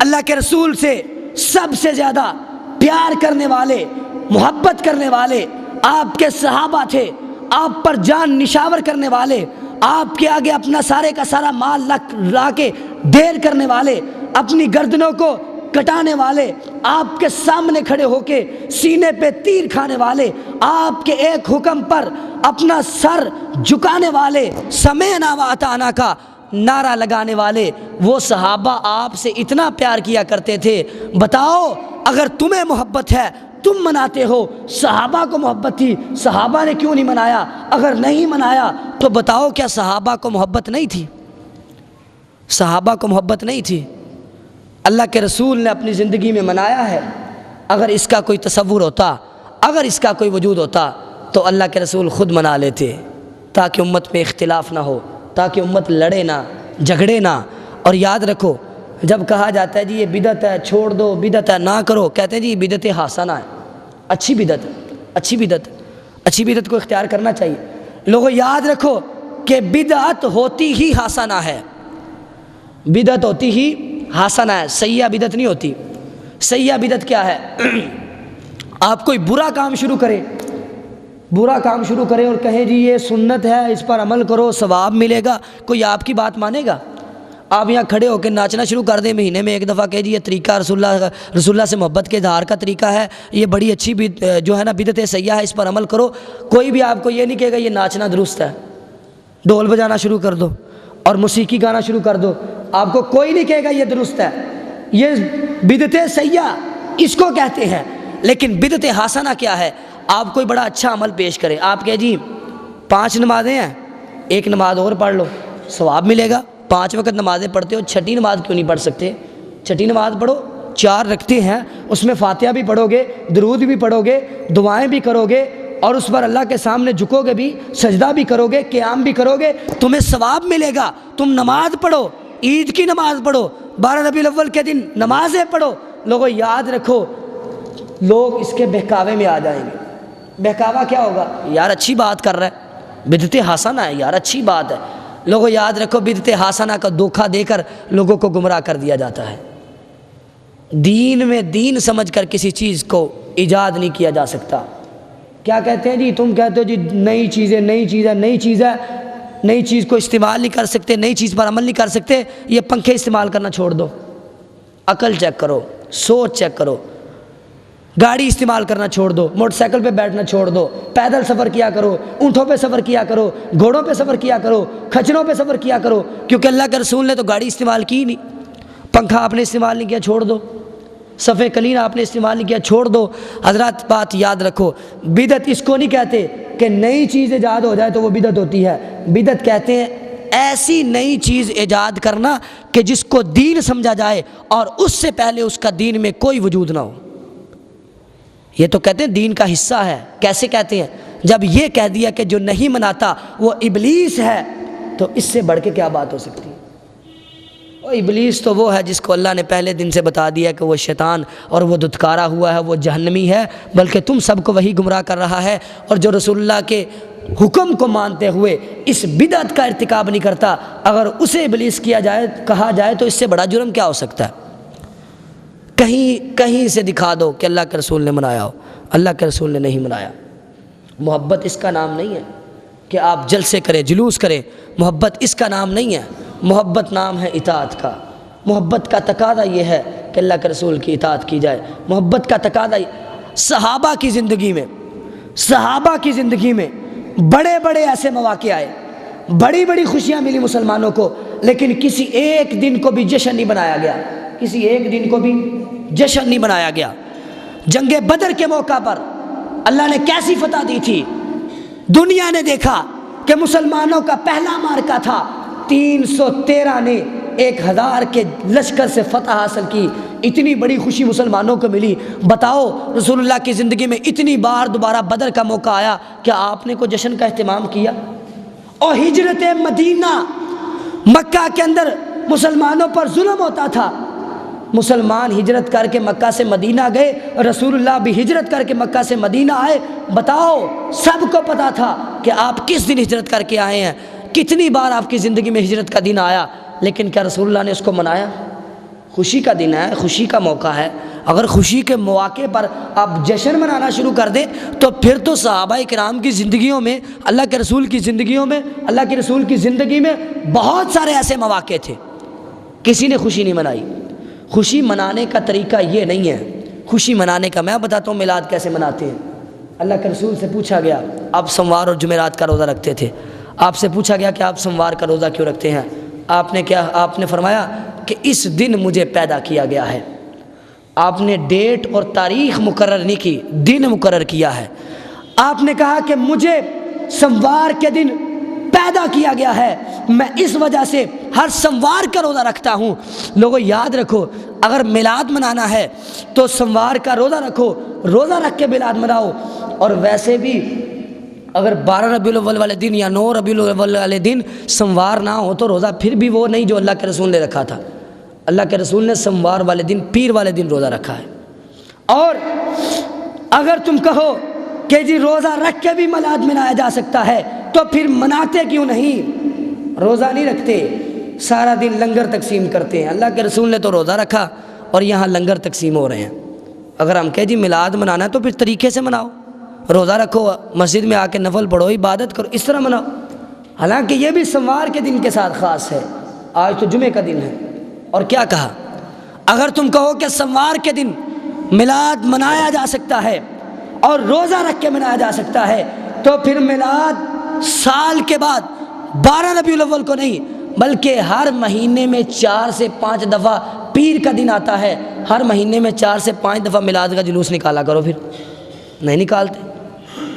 [SPEAKER 1] اللہ کے رسول سے سب سے زیادہ پیار کرنے والے، محبت کرنے والے آپ کے صحابہ تھے، آپ پر جان نشاور کرنے والے، آپ کے آگے اپنا سارے کا سارا مال لا کے ڈھیر کرنے والے، اپنی گردنوں کو کٹانے والے، آپ کے سامنے کھڑے ہو کے سینے پہ تیر کھانے والے، آپ کے ایک حکم پر اپنا سر جھکانے والے، سمعنا و اطعنا کا نعرہ لگانے والے، وہ صحابہ آپ سے اتنا پیار کیا کرتے تھے۔ بتاؤ اگر تمہیں محبت ہے تم مناتے ہو، صحابہ کو محبت تھی، صحابہ نے کیوں نہیں منایا؟ اگر نہیں منایا تو بتاؤ کیا صحابہ کو محبت نہیں تھی؟ صحابہ کو محبت نہیں تھی؟ اللہ کے رسول نے اپنی زندگی میں منایا ہے۔ اگر اس کا کوئی تصور ہوتا، اگر اس کا کوئی وجود ہوتا تو اللہ کے رسول خود منا لیتے، تاکہ امت میں اختلاف نہ ہو، تاکہ امت لڑے نہ، جھگڑے نہ۔ اور یاد رکھو جب کہا جاتا ہے جی یہ بدعت ہے، چھوڑ دو، بدعت ہے، نہ کرو، کہتے ہیں جی بدعت حسنہ ہے، اچھی بدعت ہے، اچھی بدعت، اچھی بدعت کو اختیار کرنا چاہیے۔ لوگوں یاد رکھو کہ بدعت ہوتی ہی حسنہ ہے، بدعت ہوتی ہی حسنہ ہے، سیئہ بدعت نہیں ہوتی۔ سیئہ بدعت کیا ہے؟ آپ کوئی برا کام شروع کرے، برا کام شروع کرے اور کہے جی یہ سنت ہے، اس پر عمل کرو، ثواب ملے گا، کوئی آپ کی بات مانے گا؟ آپ یہاں کھڑے ہو کے ناچنا شروع کر دیں مہینے میں ایک دفعہ، کہ جی یہ طریقہ رسول اللہ سے محبت کے اظہار کا طریقہ ہے، یہ بڑی اچھی جو ہے نا بدعت سیئہ ہے، اس پر عمل کرو، کوئی بھی آپ کو یہ نہیں کہے گا یہ ناچنا درست ہے۔ ڈھول بجانا شروع کر دو اور موسیقی گانا شروع کر دو، آپ کو کوئی نہیں کہے گا یہ درست ہے، یہ بدعت سیئہ اس کو کہتے ہیں۔ لیکن بدعت حسنہ کیا ہے؟ آپ کوئی بڑا اچھا عمل پیش کرے، آپ کہے جی 5 نمازیں ہیں، ایک نماز اور پڑھ لو، ثواب ملے گا۔ 5 وقت نمازیں پڑھتے ہو، چھٹی نماز کیوں نہیں پڑھ سکتے؟ چھٹی نماز پڑھو، 4 رکھتے ہیں، اس میں فاتحہ بھی پڑھو گے، درود بھی پڑھو گے، دعائیں بھی کرو گے، اور اس پر اللہ کے سامنے جھکو گے بھی، سجدہ بھی کرو گے، قیام بھی کرو گے، تمہیں ثواب ملے گا۔ تم نماز پڑھو، عید کی نماز پڑھو، 12 ربیع الاول کے دن نمازیں پڑھو۔ لوگوں یاد رکھو لوگ اس کے بہکاوے میں آ جائیں گے۔ بہکاوا کیا ہوگا؟ یار اچھی بات کر رہا ہے، بدعت حسنہ ہے، یار اچھی بات ہے۔ لوگوں یاد رکھو بدعت حسنہ کا دھوکہ دے کر لوگوں کو گمراہ کر دیا جاتا ہے۔ دین میں دین سمجھ کر کسی چیز کو ایجاد نہیں کیا جا سکتا۔ کیا کہتے ہیں جی؟ تم کہتے ہو جی نئی چیز ہے، نئی چیز ہے، نئی چیز ہے، نئی چیز کو استعمال نہیں کر سکتے، نئی چیز پر عمل نہیں کر سکتے، یہ پنکھے استعمال کرنا چھوڑ دو، عقل چیک کرو، سوچ چیک کرو، گاڑی استعمال کرنا چھوڑ دو، موٹر سائیکل پہ بیٹھنا چھوڑ دو، پیدل سفر کیا کرو، اونٹوں پہ سفر کیا کرو، گھوڑوں پہ سفر کیا کرو، کھچروں پہ سفر کیا کرو، کیونکہ اللہ کے رسول نے تو گاڑی استعمال کی نہیں، پنکھا آپ نے استعمال نہیں کیا، چھوڑ دو۔ صفحہ کلین آپ نے استعمال نہیں کیا، چھوڑ دو حضرات۔ بات یاد رکھو، بدعت اس کو نہیں کہتے کہ نئی چیز ایجاد ہو جائے تو وہ بدعت ہوتی ہے۔ بدعت کہتے ہیں ایسی نئی چیز ایجاد کرنا کہ جس کو دین سمجھا جائے اور اس سے پہلے اس کا دین میں کوئی وجود نہ ہو۔ یہ تو کہتے ہیں دین کا حصہ ہے۔ کیسے کہتے ہیں؟ جب یہ کہہ دیا کہ جو نہیں مناتا وہ ابلیس ہے، تو اس سے بڑھ کے کیا بات ہو سکتی ہے؟ اور ابلیس تو وہ ہے جس کو اللہ نے پہلے دن سے بتا دیا کہ وہ شیطان اور وہ دھتکارا ہوا ہے، وہ جہنمی ہے، بلکہ تم سب کو وہی گمراہ کر رہا ہے۔ اور جو رسول اللہ کے حکم کو مانتے ہوئے اس بدعت کا ارتکاب نہیں کرتا، اگر اسے ابلیس کہا جائے تو اس سے بڑا جرم کیا ہو سکتا ہے؟ کہیں سے دکھا دو کہ اللہ کے رسول نے منایا ہو۔ اللہ کے رسول نے نہیں منایا۔ محبت اس کا نام نہیں ہے کہ آپ جلسے کریں، جلوس کریں۔ محبت اس کا نام نہیں ہے۔ محبت نام ہے اطاعت کا۔ محبت کا تقاضا یہ ہے کہ اللہ کے رسول کی اطاعت کی جائے۔ محبت کا تقاضا صحابہ کی زندگی میں بڑے بڑے ایسے مواقع آئے، بڑی بڑی خوشیاں ملی مسلمانوں کو، لیکن کسی ایک دن کو بھی جشن نہیں بنایا گیا۔ کسی ایک دن کو بھی جشن نہیں بنایا گیا۔ جنگ بدر کے موقع پر اللہ نے کیسی فتح دی تھی؟ دنیا نے دیکھا کہ مسلمانوں کا پہلا معرکہ تھا، 313 نے 1000 کے لشکر سے فتح حاصل کی۔ اتنی بڑی خوشی مسلمانوں کو ملی۔ بتاؤ رسول اللہ کی زندگی میں اتنی بار دوبارہ بدر کا موقع آیا، کیا آپ نے کوئی جشن کا اہتمام کیا؟ اور ہجرت مدینہ، مکہ کے اندر مسلمانوں پر ظلم ہوتا تھا، مسلمان ہجرت کر کے مکہ سے مدینہ گئے، رسول اللہ بھی ہجرت کر کے مکہ سے مدینہ آئے۔ بتاؤ سب کو پتا تھا کہ آپ کس دن ہجرت کر کے آئے ہیں، کتنی بار آپ کی زندگی میں ہجرت کا دن آیا، لیکن کیا رسول اللہ نے اس کو منایا؟ خوشی کا دن ہے، خوشی کا موقع ہے۔ اگر خوشی کے مواقع پر آپ جشن منانا شروع کر دیں تو پھر تو صحابہ کرام کی زندگیوں میں، اللہ کے رسول کی زندگیوں میں، اللہ کے رسول کی زندگی میں بہت سارے ایسے مواقع تھے، کسی نے خوشی نہیں منائی۔ خوشی منانے کا طریقہ یہ نہیں ہے۔ خوشی منانے کا میں بتاتا ہوں میلاد کیسے مناتے ہیں۔ اللہ کے رسول سے پوچھا گیا، آپ سوموار اور جمعرات کا روزہ رکھتے تھے، آپ سے پوچھا گیا کہ آپ سوموار کا روزہ کیوں رکھتے ہیں؟ آپ نے فرمایا کہ اس دن مجھے پیدا کیا گیا ہے۔ آپ نے ڈیٹ اور تاریخ مقرر نہیں کی، دن مقرر کیا ہے۔ آپ نے کہا کہ مجھے سوموار کے دن پیدا کیا گیا ہے، میں اس وجہ سے ہر سوموار کا روزہ رکھتا ہوں۔ لوگوں یاد رکھو، اگر میلاد منانا ہے تو سوموار کا روزہ رکھو، روزہ رکھ کے میلاد مناؤ۔ اور ویسے بھی اگر 12 ربیع الاول والے دن یا 9 ربیع الاول والے دن سوموار نہ ہو تو روزہ پھر بھی وہ نہیں جو اللہ کے رسول نے رکھا تھا۔ اللہ کے رسول نے سوموار والے دن، پیر والے دن روزہ رکھا ہے۔ اور اگر تم کہو کہ جی روزہ رکھ کے بھی میلاد منایا جا سکتا ہے تو پھر مناتے کیوں نہیں؟ روزہ نہیں رکھتے، سارا دن لنگر تقسیم کرتے ہیں۔ اللہ کے رسول نے تو روزہ رکھا اور یہاں لنگر تقسیم ہو رہے ہیں۔ اگر ہم کہیں جی میلاد منانا ہے تو پھر طریقے سے مناؤ، روزہ رکھو، مسجد میں آ کے نفل پڑھو، عبادت کرو، اس طرح مناؤ۔ حالانکہ یہ بھی سوموار کے دن کے ساتھ خاص ہے، آج تو جمعے کا دن ہے۔ اور کیا کہا؟ اگر تم کہو کہ سوموار کے دن میلاد منایا جا سکتا ہے اور روزہ رکھ کے منایا جا سکتا ہے تو پھر میلاد سال کے بعد 12 ربیع الاول کو نہیں بلکہ ہر مہینے میں 4 سے 5 دفعہ پیر کا دن آتا ہے، ہر مہینے میں 4 سے 5 دفعہ میلاد کا جلوس نکالا کرو۔ پھر نہیں نکالتے،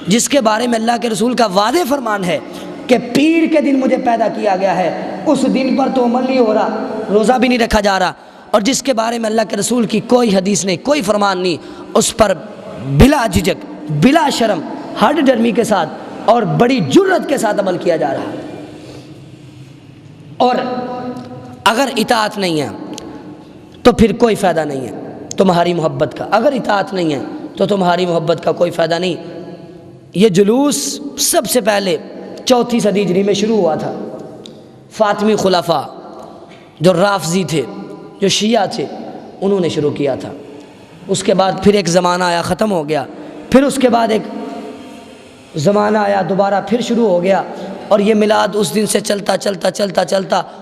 [SPEAKER 1] جس کے بارے میں اللہ کے رسول کا واضح فرمان ہے کہ پیر کے دن مجھے پیدا کیا گیا ہے، اس دن پر تو عمل نہیں ہو رہا، روزہ بھی نہیں رکھا جا رہا، اور جس کے بارے میں اللہ کے رسول کی کوئی حدیث نہیں، کوئی فرمان نہیں، اس پر بلا جھجک، بلا شرم، ہڈ ڈرمی کے ساتھ اور بڑی جرت کے ساتھ عمل کیا جا رہا ہے۔ اور اگر اطاعت نہیں ہے تو پھر کوئی فائدہ نہیں ہے تمہاری محبت کا۔ اگر اطاعت نہیں ہے تو تمہاری محبت کا کوئی فائدہ نہیں۔ یہ جلوس سب سے پہلے 4 صدی ہجری میں شروع ہوا تھا۔ فاطمی خلفاء جو رافضی تھے، جو شیعہ تھے، انہوں نے شروع کیا تھا۔ اس کے بعد پھر ایک زمانہ آیا، ختم ہو گیا، پھر اس کے بعد ایک زمانہ آیا، دوبارہ پھر شروع ہو گیا، اور یہ میلاد اس دن سے چلتا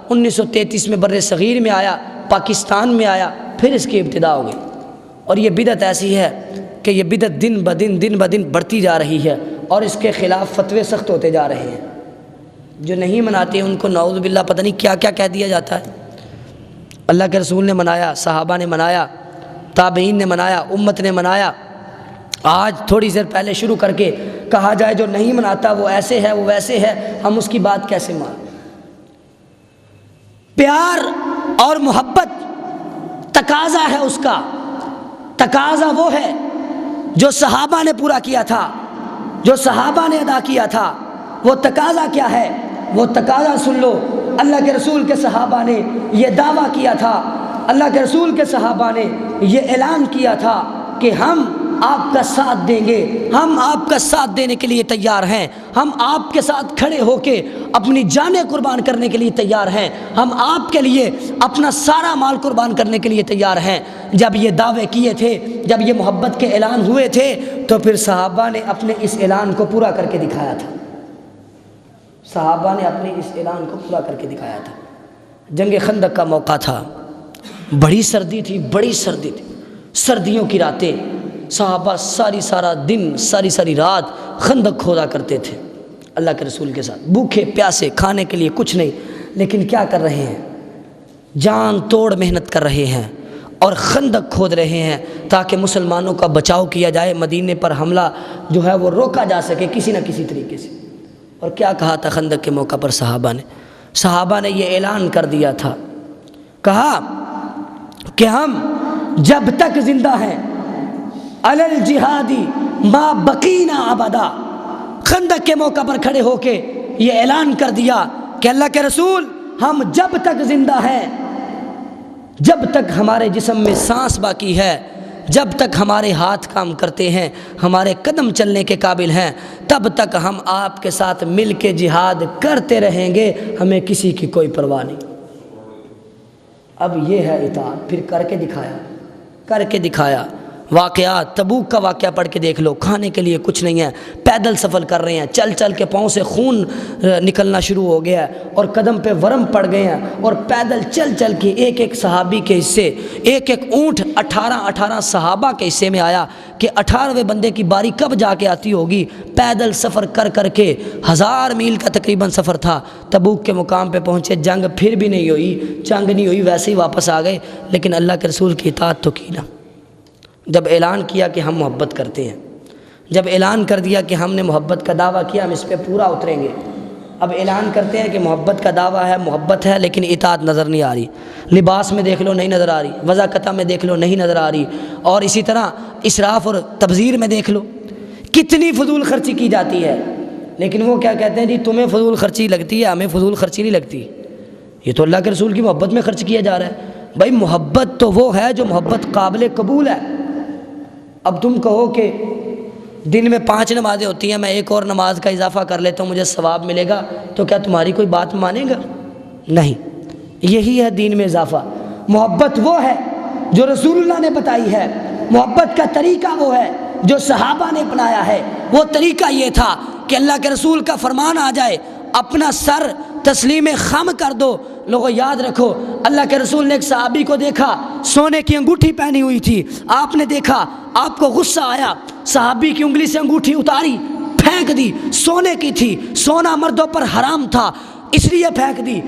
[SPEAKER 1] 1933 میں بر صغیر میں آیا، پاکستان میں آیا، پھر اس کی ابتدا ہو گئی۔ اور یہ بدعت ایسی ہے کہ یہ بدعت دن بدن بڑھتی جا رہی ہے، اور اس کے خلاف فتوے سخت ہوتے جا رہے ہیں۔ جو نہیں مناتے ہیں ان کو نعوذ باللہ پتہ نہیں کیا کیا کہہ دیا جاتا ہے۔ اللہ کے رسول نے منایا، صحابہ نے منایا، تابعین نے منایا، امت نے منایا۔ آج تھوڑی دیر پہلے شروع کر کے کہا جائے جو نہیں مناتا وہ ایسے ہے وہ ویسے ہے، ہم اس کی بات کیسے مانیں؟ پیار اور محبت تقاضا ہے، اس کا تقاضا وہ ہے جو صحابہ نے پورا کیا تھا، جو صحابہ نے ادا کیا تھا۔ وہ تقاضا کیا ہے؟ وہ تقاضا سن لو۔ اللہ کے رسول کے صحابہ نے یہ دعویٰ کیا تھا، اللہ کے رسول کے صحابہ نے یہ اعلان کیا تھا کہ ہم آپ کا ساتھ دیں گے، ہم آپ کا ساتھ دینے کے لیے تیار ہیں، ہم آپ کے ساتھ کھڑے ہو کے اپنی جانیں قربان کرنے کے لیے تیار ہیں، ہم آپ کے لیے اپنا سارا مال قربان کرنے کے لیے تیار ہیں۔ جب یہ دعوے کیے تھے، جب یہ محبت کے اعلان ہوئے تھے، تو پھر صحابہ نے اپنے اس اعلان کو پورا کر کے دکھایا تھا۔ صحابہ نے اپنے اس اعلان کو پورا کر کے دکھایا تھا۔ جنگ خندق کا موقع تھا، بڑی سردی تھی، بڑی سردی تھی، سردیوں کی راتیں، صحابہ سارا دن ساری رات خندق کھودا کرتے تھے اللہ کے رسول کے ساتھ، بھوکے پیاسے، کھانے کے لیے کچھ نہیں، لیکن کیا کر رہے ہیں؟ جان توڑ محنت کر رہے ہیں اور خندق کھود رہے ہیں تاکہ مسلمانوں کا بچاؤ کیا جائے، مدینے پر حملہ جو ہے وہ روکا جا سکے کسی نہ کسی طریقے سے۔ اور کیا کہا تھا خندق کے موقع پر صحابہ نے یہ اعلان کر دیا تھا، کہا کہ ہم جب تک زندہ ہیں علی الجہادی ما بقینا ابدا۔ خندق کے موقع پر کھڑے ہو کے یہ اعلان کر دیا کہ اللہ کے رسول ہم جب تک زندہ ہیں، جب تک ہمارے جسم میں سانس باقی ہے، جب تک ہمارے ہاتھ کام کرتے ہیں، ہمارے قدم چلنے کے قابل ہیں، تب تک ہم آپ کے ساتھ مل کے جہاد کرتے رہیں گے، ہمیں کسی کی کوئی پرواہ نہیں۔ اب یہ ہے اطاعت، پھر کر کے دکھایا۔ واقعات تبوک کا واقعہ پڑھ کے دیکھ لو، کھانے کے لیے کچھ نہیں ہے، پیدل سفر کر رہے ہیں، چل کے پاؤں سے خون نکلنا شروع ہو گیا ہے اور قدم پہ ورم پڑ گئے ہیں، اور پیدل چل کے ایک صحابی کے حصے، ایک اونٹ 18 صحابہ کے حصے میں آیا کہ 18ویں بندے کی باری کب جا کے آتی ہوگی۔ پیدل سفر کر کے 1000 میل کا تقریباً سفر تھا، تبوک کے مقام پہ پہنچے، جنگ پھر بھی نہیں ہوئی، ویسے ہی واپس آ گئے، لیکن اللہ کے رسول کی اطاعت تو کی نا۔ جب اعلان کیا کہ ہم محبت کرتے ہیں، جب اعلان کر دیا کہ ہم نے محبت کا دعویٰ کیا، ہم اس پہ پورا اتریں گے۔ اب اعلان کرتے ہیں کہ محبت کا دعویٰ ہے، محبت ہے، لیکن اطاعت نظر نہیں آ رہی۔ لباس میں دیکھ لو نہیں نظر آ رہی، وضاقتہ میں دیکھ لو نہیں نظر آ رہی، اور اسی طرح اسراف اور تبذیر میں دیکھ لو کتنی فضول خرچی کی جاتی ہے۔ لیکن وہ کیا کہتے ہیں؟ جی تمہیں فضول خرچی لگتی ہے، ہمیں فضول خرچی نہیں لگتی، یہ تو اللہ کے رسول کی محبت میں خرچ کیا جا رہا ہے۔ بھائی محبت تو وہ ہے جو محبت قابل قبول ہے۔ اب تم کہو کہ دن میں 5 نمازیں ہوتی ہیں، میں ایک اور نماز کا اضافہ کر لیتا ہوں، مجھے ثواب ملے گا، تو کیا تمہاری کوئی بات مانے گا؟ نہیں، یہی ہے دین میں اضافہ۔ محبت وہ ہے جو رسول اللہ نے بتائی ہے، محبت کا طریقہ وہ ہے جو صحابہ نے اپنایا ہے۔ وہ طریقہ یہ تھا کہ اللہ کے رسول کا فرمان آ جائے، اپنا سر تسلیم خم کر دو۔ لوگوں یاد رکھو، اللہ کے رسول نے ایک صحابی کو دیکھا، سونے کی انگوٹھی پہنی ہوئی تھی، آپ نے دیکھا، آپ کو غصہ آیا، صحابی کی انگلی سے انگوٹھی اتاری، پھینک دی، سونے کی تھی، سونا مردوں پر حرام تھا اس لیے پھینک دی۔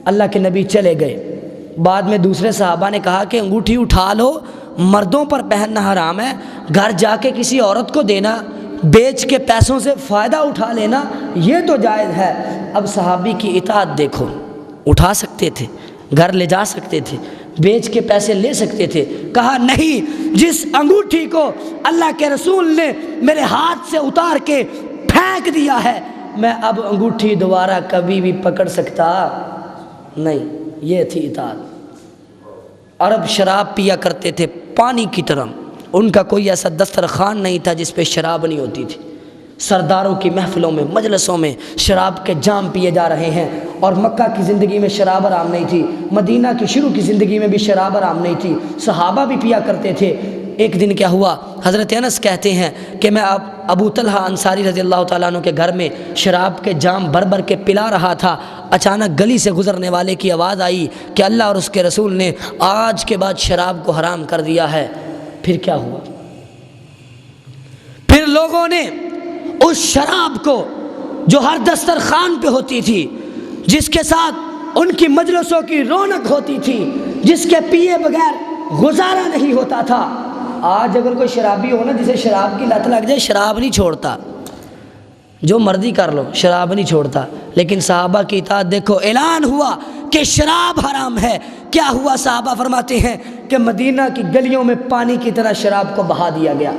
[SPEAKER 1] اللہ کے نبی چلے گئے، بعد میں دوسرے صحابہ نے کہا کہ انگوٹھی اٹھا لو، مردوں پر پہننا حرام ہے، گھر جا کے کسی عورت کو دینا، بیچ کے پیسوں سے فائدہ اٹھا لینا، یہ تو جائز ہے۔ اب صحابی کی اطاعت دیکھو، اٹھا سکتے تھے، گھر لے جا سکتے تھے، بیچ کے پیسے لے سکتے تھے، کہا نہیں، جس انگوٹھی کو اللہ کے رسول نے میرے ہاتھ سے اتار کے پھینک دیا ہے، میں اب انگوٹھی دوبارہ کبھی بھی پکڑ سکتا نہیں۔ یہ تھی اطاعت۔ عرب شراب پیا کرتے تھے پانی کی طرح، ان کا کوئی ایسا دسترخوان نہیں تھا جس پہ شراب نہیں ہوتی تھی۔ سرداروں کی محفلوں میں، مجلسوں میں شراب کے جام پیے جا رہے ہیں، اور مکہ کی زندگی میں شراب حرام نہیں تھی، مدینہ کی شروع کی زندگی میں بھی شراب حرام نہیں تھی، صحابہ بھی پیا کرتے تھے۔ ایک دن کیا ہوا، حضرت انس کہتے ہیں کہ میں ابو طلحہ انصاری رضی اللہ تعالیٰ عنہ کے گھر میں شراب کے جام بھر کے پلا رہا تھا، اچانک گلی سے گزرنے والے کی آواز آئی کہ اللہ اور اس کے رسول نے آج کے بعد شراب کو حرام کر دیا ہے۔ پھر کیا ہوا؟ پھر لوگوں نے اس شراب کو جو ہر دسترخوان پہ ہوتی تھی، جس کے ساتھ ان کی مجلسوں کی رونق ہوتی تھی، جس کے پیے بغیر گزارا نہیں ہوتا تھا۔ آج اگر کوئی شرابی ہو نا، جسے شراب کی لت لگ جائے، شراب نہیں چھوڑتا، جو مرضی کر لو، شراب نہیں چھوڑتا۔ لیکن صحابہ کی اطاعت دیکھو، اعلان ہوا کہ شراب حرام ہے، کیا ہوا؟ صحابہ فرماتے ہیں کہ مدینہ کی گلیوں میں پانی کی طرح شراب کو بہا دیا گیا۔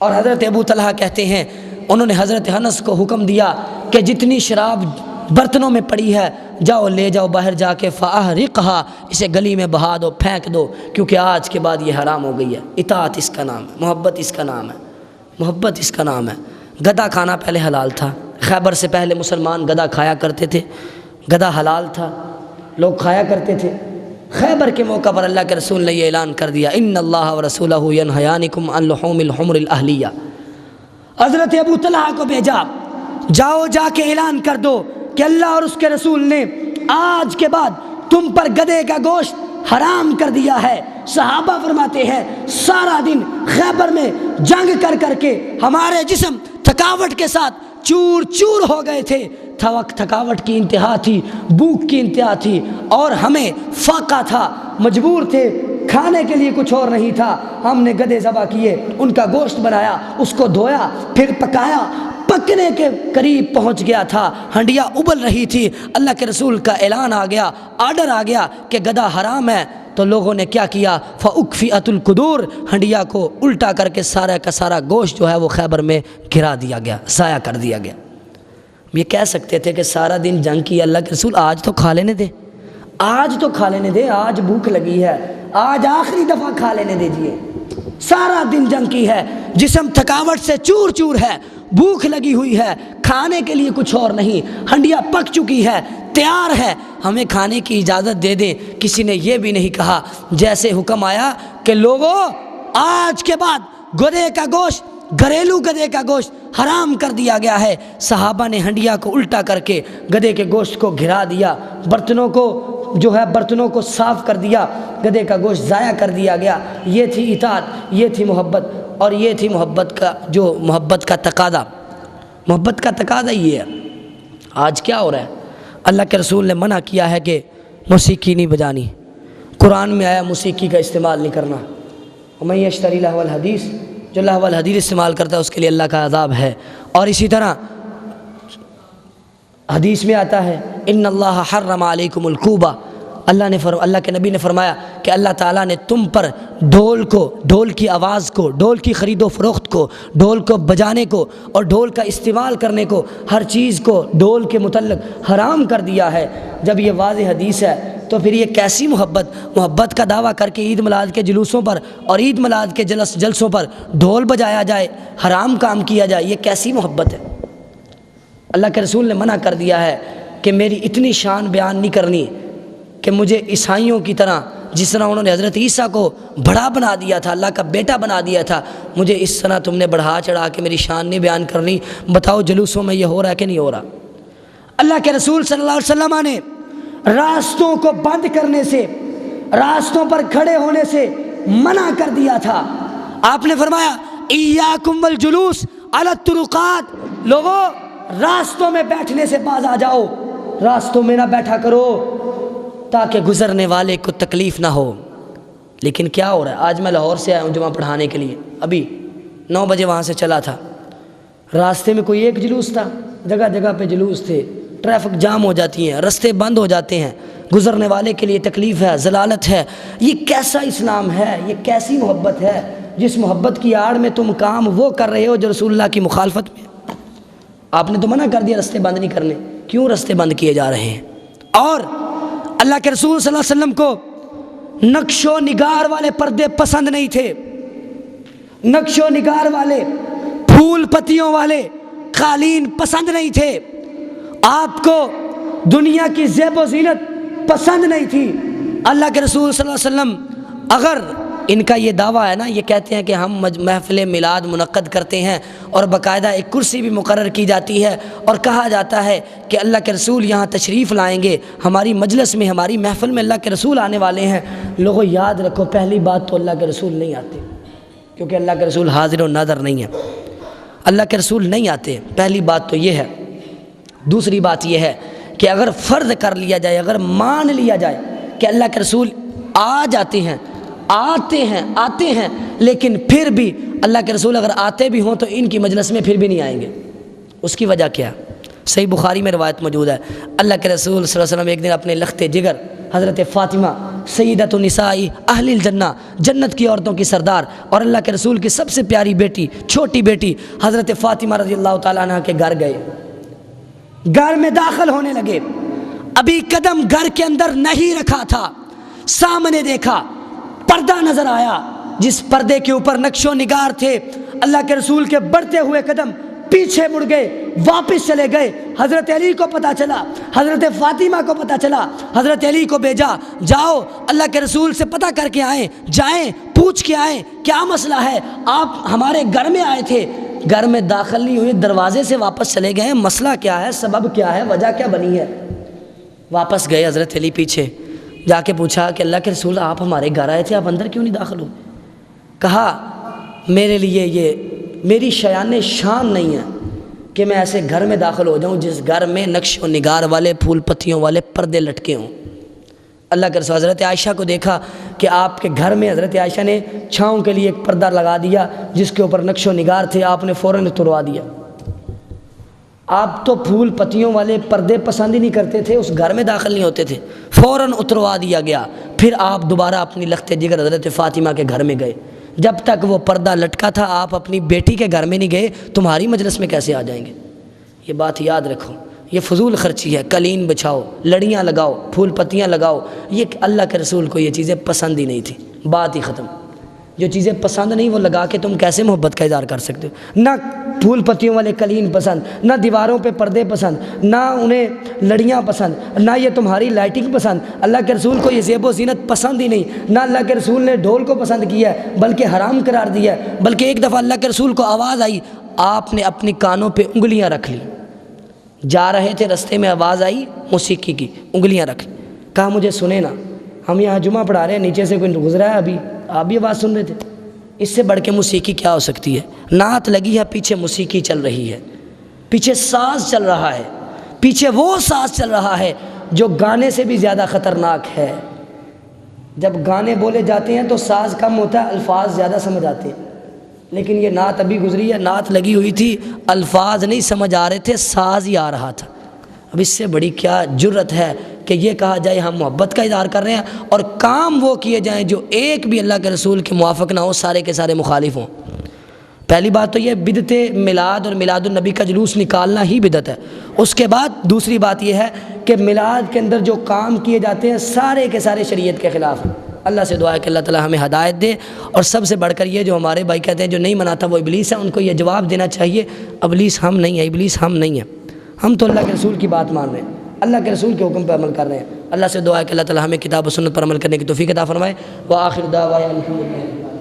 [SPEAKER 1] اور حضرت ابو طلحہ کہتے ہیں انہوں نے حضرت انس کو حکم دیا کہ جتنی شراب برتنوں میں پڑی ہے جاؤ لے جاؤ باہر جا کے فاحرقھا، اسے گلی میں بہا دو، پھینک دو، کیونکہ آج کے بعد یہ حرام ہو گئی ہے۔ اطاعت اس کا نام ہے، محبت اس کا نام ہے، محبت اس کا نام ہے۔ گدا کھانا پہلے حلال تھا، خیبر سے پہلے مسلمان گدا کھایا کرتے تھے، گدا حلال تھا، لوگ کھایا کرتے تھے۔ خیبر کے موقع پر اللہ کے رسول نے یہ اعلان کر دیا، ان اللہ ورسولہ ینہیانکم عن لحوم الحمر الاہلیہ۔ حضرت ابو طلحہ کو بھیجا، جاؤ جا کے اعلان کر دو کہ اللہ اور اس کے رسول نے آج کے بعد تم پر گدھے کا گوشت حرام کر دیا ہے۔ صحابہ فرماتے ہیں سارا دن خیبر میں جنگ کر کر کے ہمارے جسم تھکاوٹ کے ساتھ چور چور ہو گئے تھے، تھکاوٹ کی انتہا تھی، بھوک کی انتہا تھی، اور ہمیں فاقہ تھا، مجبور تھے، کھانے کے لیے کچھ اور نہیں تھا۔ ہم نے گدھے ذبح کیے، ان کا گوشت بنایا، اس کو دھویا، پھر پکایا، پکنے کے قریب پہنچ گیا تھا، ہنڈیا ابل رہی تھی، اللہ کے رسول کا اعلان آ گیا، آرڈر آ گیا کہ گدھا حرام ہے۔ تو لوگوں نے کیا کیا؟ فَأُكْفِئَتُ الْقُدُورِ، ہنڈیا کو الٹا کر کے سارا کا سارا گوشت جو ہے وہ خیبر میں گرا دیا گیا، ضائع کر دیا گیا۔ یہ کہہ سکتے تھے کہ سارا دن جنگ کی اللہ کے رسول، آج تو کھا لینے دے، آج تو کھا لینے دے، آج بھوک لگی ہے، آج آخری دفعہ کھا لینے دیجیے۔ سارا دن جنگ کی ہے، جسم تھکاوٹ سے چور چور ہے، بھوک لگی ہوئی ہے، کھانے کے لیے کچھ اور نہیں، ہنڈیا پک چکی ہے، تیار ہے، ہمیں کھانے کی اجازت دے دیں۔ کسی نے یہ بھی نہیں کہا۔ جیسے حکم آیا کہ لوگوں آج کے بعد گدھے کا گوشت، گھریلو گدھے کا گوشت حرام کر دیا گیا ہے، صحابہ نے ہنڈیا کو الٹا کر کے گدھے کے گوشت کو گھرا دیا، برتنوں کو جو ہے برتنوں کو صاف کر دیا، گدھے کا گوشت ضائع کر دیا گیا۔ یہ تھی اطاعت، یہ تھی محبت، اور یہ تھی محبت کا جو محبت کا تقاضا۔ محبت کا تقاضا یہ ہے۔ آج کیا ہو رہا ہے؟ اللہ کے رسول نے منع کیا ہے کہ موسیقی نہیں بجانی، قرآن میں آیا موسیقی کا استعمال نہیں کرنا۔ وَمَن يَشْتَرِ لَهْوَ الْحَدِيثِ، جو لہو الحدیث استعمال کرتا ہے اس کے لیے اللہ کا عذاب ہے۔ اور اسی طرح حدیث میں آتا ہے ان اللہ حرم علیکم الکوبہ، اللہ کے نبی نے فرمایا کہ اللہ تعالیٰ نے تم پر ڈھول کو، ڈھول کی آواز کو، ڈھول کی خرید و فروخت کو، ڈھول کو بجانے کو اور ڈھول کا استعمال کرنے کو، ہر چیز کو ڈھول کے متعلق حرام کر دیا ہے۔ جب یہ واضح حدیث ہے تو پھر یہ کیسی محبت کا دعویٰ کر کے عید میلاد کے جلوسوں پر اور عید میلاد کے جلسوں پر ڈھول بجایا جائے، حرام کام کیا جائے، یہ کیسی محبت ہے؟ اللہ کے رسول نے منع کر دیا ہے کہ میری اتنی شان بیان نہیں کرنی کہ مجھے عیسائیوں کی طرح، جس طرح انہوں نے حضرت عیسیٰ کو بڑا بنا دیا تھا، اللہ کا بیٹا بنا دیا تھا، مجھے اس طرح تم نے بڑھا چڑھا کے میری شان نہیں بیان کرنی۔ بتاؤ جلوسوں میں یہ ہو رہا ہے کہ نہیں ہو رہا؟ اللہ کے رسول صلی اللہ علیہ وسلم نے راستوں کو بند کرنے سے، راستوں پر کھڑے ہونے سے منع کر دیا تھا۔ آپ نے فرمایا ایاکم والجلوس علی الطرقات، لوگوں راستوں میں بیٹھنے سے باز آ جاؤ، راستوں میں نہ بیٹھا کرو تاکہ گزرنے والے کو تکلیف نہ ہو۔ لیکن کیا ہو رہا ہے؟ آج میں لاہور سے آیا ہوں جمعہ پڑھانے کے لیے، ابھی 9 بجے وہاں سے چلا تھا، راستے میں کوئی ایک جلوس تھا، جگہ جگہ پہ جلوس تھے، ٹریفک جام ہو جاتی ہیں، رستے بند ہو جاتے ہیں، گزرنے والے کے لیے تکلیف ہے، ضلالت ہے۔ یہ کیسا اسلام ہے؟ یہ کیسی محبت ہے جس محبت کی آڑ میں تم کام وہ کر رہے ہو جو رسول اللہ کی مخالفت میں؟ آپ نے تو منع کر دیا رستے بند نہیں کرنے، کیوں رستے بند کیے جا رہے ہیں؟ اور اللہ کے رسول صلی اللہ علیہ وسلم کو نقش و نگار والے پردے پسند نہیں تھے، نقش و نگار والے، پھول پتیوں والے قالین پسند نہیں تھے، آپ کو دنیا کی زیب و زینت پسند نہیں تھی۔ اللہ کے رسول صلی اللہ علیہ وسلم، اگر ان کا یہ دعویٰ ہے نا، یہ کہتے ہیں کہ ہم محفل میلاد منعقد کرتے ہیں اور باقاعدہ ایک کرسی بھی مقرر کی جاتی ہے اور کہا جاتا ہے کہ اللہ کے رسول یہاں تشریف لائیں گے، ہماری مجلس میں، ہماری محفل میں اللہ کے رسول آنے والے ہیں۔ لوگوں یاد رکھو، پہلی بات تو اللہ کے رسول نہیں آتے، کیونکہ اللہ کے رسول حاضر و ناظر نہیں ہے، اللہ کے رسول نہیں آتے، پہلی بات تو یہ ہے۔ دوسری بات یہ ہے کہ اگر فرض کر لیا جائے، اگر مان لیا جائے کہ اللہ کے رسول آ جاتے ہیں، آتے ہیں لیکن پھر بھی اللہ کے رسول اگر آتے بھی ہوں تو ان کی مجلس میں پھر بھی نہیں آئیں گے۔ اس کی وجہ کیا؟ صحیح بخاری میں روایت موجود ہے، اللہ کے رسول صلی اللہ علیہ وسلم ایک دن اپنے لخت جگر حضرت فاطمہ سیدۃ النساء اہل الجنہ، جنت کی عورتوں کی سردار اور اللہ کے رسول کی سب سے پیاری بیٹی، چھوٹی بیٹی حضرت فاطمہ رضی اللہ تعالیٰ عنہ کے گھر گئے۔ گھر میں داخل ہونے لگے، ابھی قدم گھر کے اندر نہیں رکھا تھا، سامنے دیکھا پردہ نظر آیا، جس پردے کے اوپر نقش و نگار تھے۔ اللہ کے رسول کے بڑھتے ہوئے قدم پیچھے مڑ گئے، واپس چلے گئے۔ حضرت علی کو پتہ چلا، حضرت فاطمہ کو پتہ چلا، حضرت علی کو بھیجا، جاؤ اللہ کے رسول سے پتہ کر کے آئیں، جائیں پوچھ کے آئیں کیا مسئلہ ہے، آپ ہمارے گھر میں آئے تھے، گھر میں داخل نہیں ہوئے، دروازے سے واپس چلے گئے، مسئلہ کیا ہے، سبب کیا ہے، وجہ کیا بنی ہے؟ واپس گئے حضرت علی پیچھے جا کے پوچھا کہ اللہ کے رسول آپ ہمارے گھر آئے تھے، آپ اندر کیوں نہیں داخل ہوئے؟ کہا میرے لیے یہ میری شایان شان نہیں ہے کہ میں ایسے گھر میں داخل ہو جاؤں جس گھر میں نقش و نگار والے پھول پتیوں والے پردے لٹکے ہوں۔ اللہ کے رسول حضرت عائشہ کو دیکھا کہ آپ کے گھر میں حضرت عائشہ نے چھاؤں کے لیے ایک پردہ لگا دیا جس کے اوپر نقش و نگار تھے، آپ نے فوراً اتروا دیا۔ آپ تو پھول پتیوں والے پردے پسند ہی نہیں کرتے تھے، اس گھر میں داخل نہیں ہوتے تھے، فوراً اتروا دیا گیا۔ پھر آپ دوبارہ اپنی لخت جگر حضرت فاطمہ کے گھر میں گئے، جب تک وہ پردہ لٹکا تھا آپ اپنی بیٹی کے گھر میں نہیں گئے، تمہاری مجلس میں کیسے آ جائیں گے؟ یہ بات یاد رکھو، یہ فضول خرچی ہے، قالین بچھاؤ، لڑیاں لگاؤ، پھول پتیاں لگاؤ، یہ اللہ کے رسول کو یہ چیزیں پسند ہی نہیں تھی، بات ہی ختم۔ جو چیزیں پسند نہیں وہ لگا کے تم کیسے محبت کا اظہار کر سکتے ہو؟ نہ پھول پتیوں والے قالین پسند، نہ دیواروں پہ پردے پسند، نہ انہیں لڑیاں پسند، نہ یہ تمہاری لائٹنگ پسند۔ اللہ کے رسول کو یہ زیب و زینت پسند ہی نہیں، نہ اللہ کے رسول نے ڈھول کو پسند کیا ہے بلکہ حرام قرار دیا ہے۔ بلکہ ایک دفعہ اللہ کے رسول کو آواز آئی، آپ نے اپنی کانوں پہ انگلیاں رکھ لی، جا رہے تھے رستے میں آواز آئی موسیقی کی، انگلیاں رکھ لی، کہا مجھے سنے نا، ہم یہاں جمعہ پڑھا رہے ہیں، نیچے سے کوئی گزرا ہے ابھی آپ بھی آواز سن رہے تھے، اس سے بڑھ کے موسیقی کیا ہو سکتی ہے؟ نعت لگی ہے، پیچھے موسیقی چل رہی ہے، پیچھے ساز چل رہا ہے، پیچھے وہ ساز چل رہا ہے جو گانے سے بھی زیادہ خطرناک ہے۔ جب گانے بولے جاتے ہیں تو ساز کم ہوتا ہے، الفاظ زیادہ سمجھ آتے ہیں، لیکن یہ نعت ابھی گزری ہے، نعت لگی ہوئی تھی، الفاظ نہیں سمجھ آ رہے تھے، ساز ہی آ رہا تھا۔ اب اس سے بڑی کیا جرت ہے کہ یہ کہا جائے ہم محبت کا اظہار کر رہے ہیں اور کام وہ کیے جائیں جو ایک بھی اللہ کے رسول کے موافق نہ ہو، سارے کے سارے مخالف ہوں۔ پہلی بات تو یہ بدعت میلاد اور میلاد النبی کا جلوس نکالنا ہی بدعت ہے۔ اس کے بعد دوسری بات یہ ہے کہ میلاد کے اندر جو کام کیے جاتے ہیں سارے کے سارے شریعت کے خلاف ہیں۔ اللہ سے دعا ہے کہ اللہ تعالی ہمیں ہدایت دے، اور سب سے بڑھ کر یہ جو ہمارے بھائی کہتے ہیں جو نہیں مناتا وہ ابلیس ہے، ان کو یہ جواب دینا چاہیے ابلیس ہم نہیں ہیں، ابلیس ہم نہیں ہیں، ہم تو اللہ کے رسول کی بات مان رہے ہیں، اللہ کے رسول کے حکم پہ عمل کر رہے ہیں۔ اللہ سے دعا ہے کہ اللہ تعالی ہمیں کتاب و سنت پر عمل کرنے کی توفیق عطا فرمائے۔ وآخر دعوانا الحمدللہ۔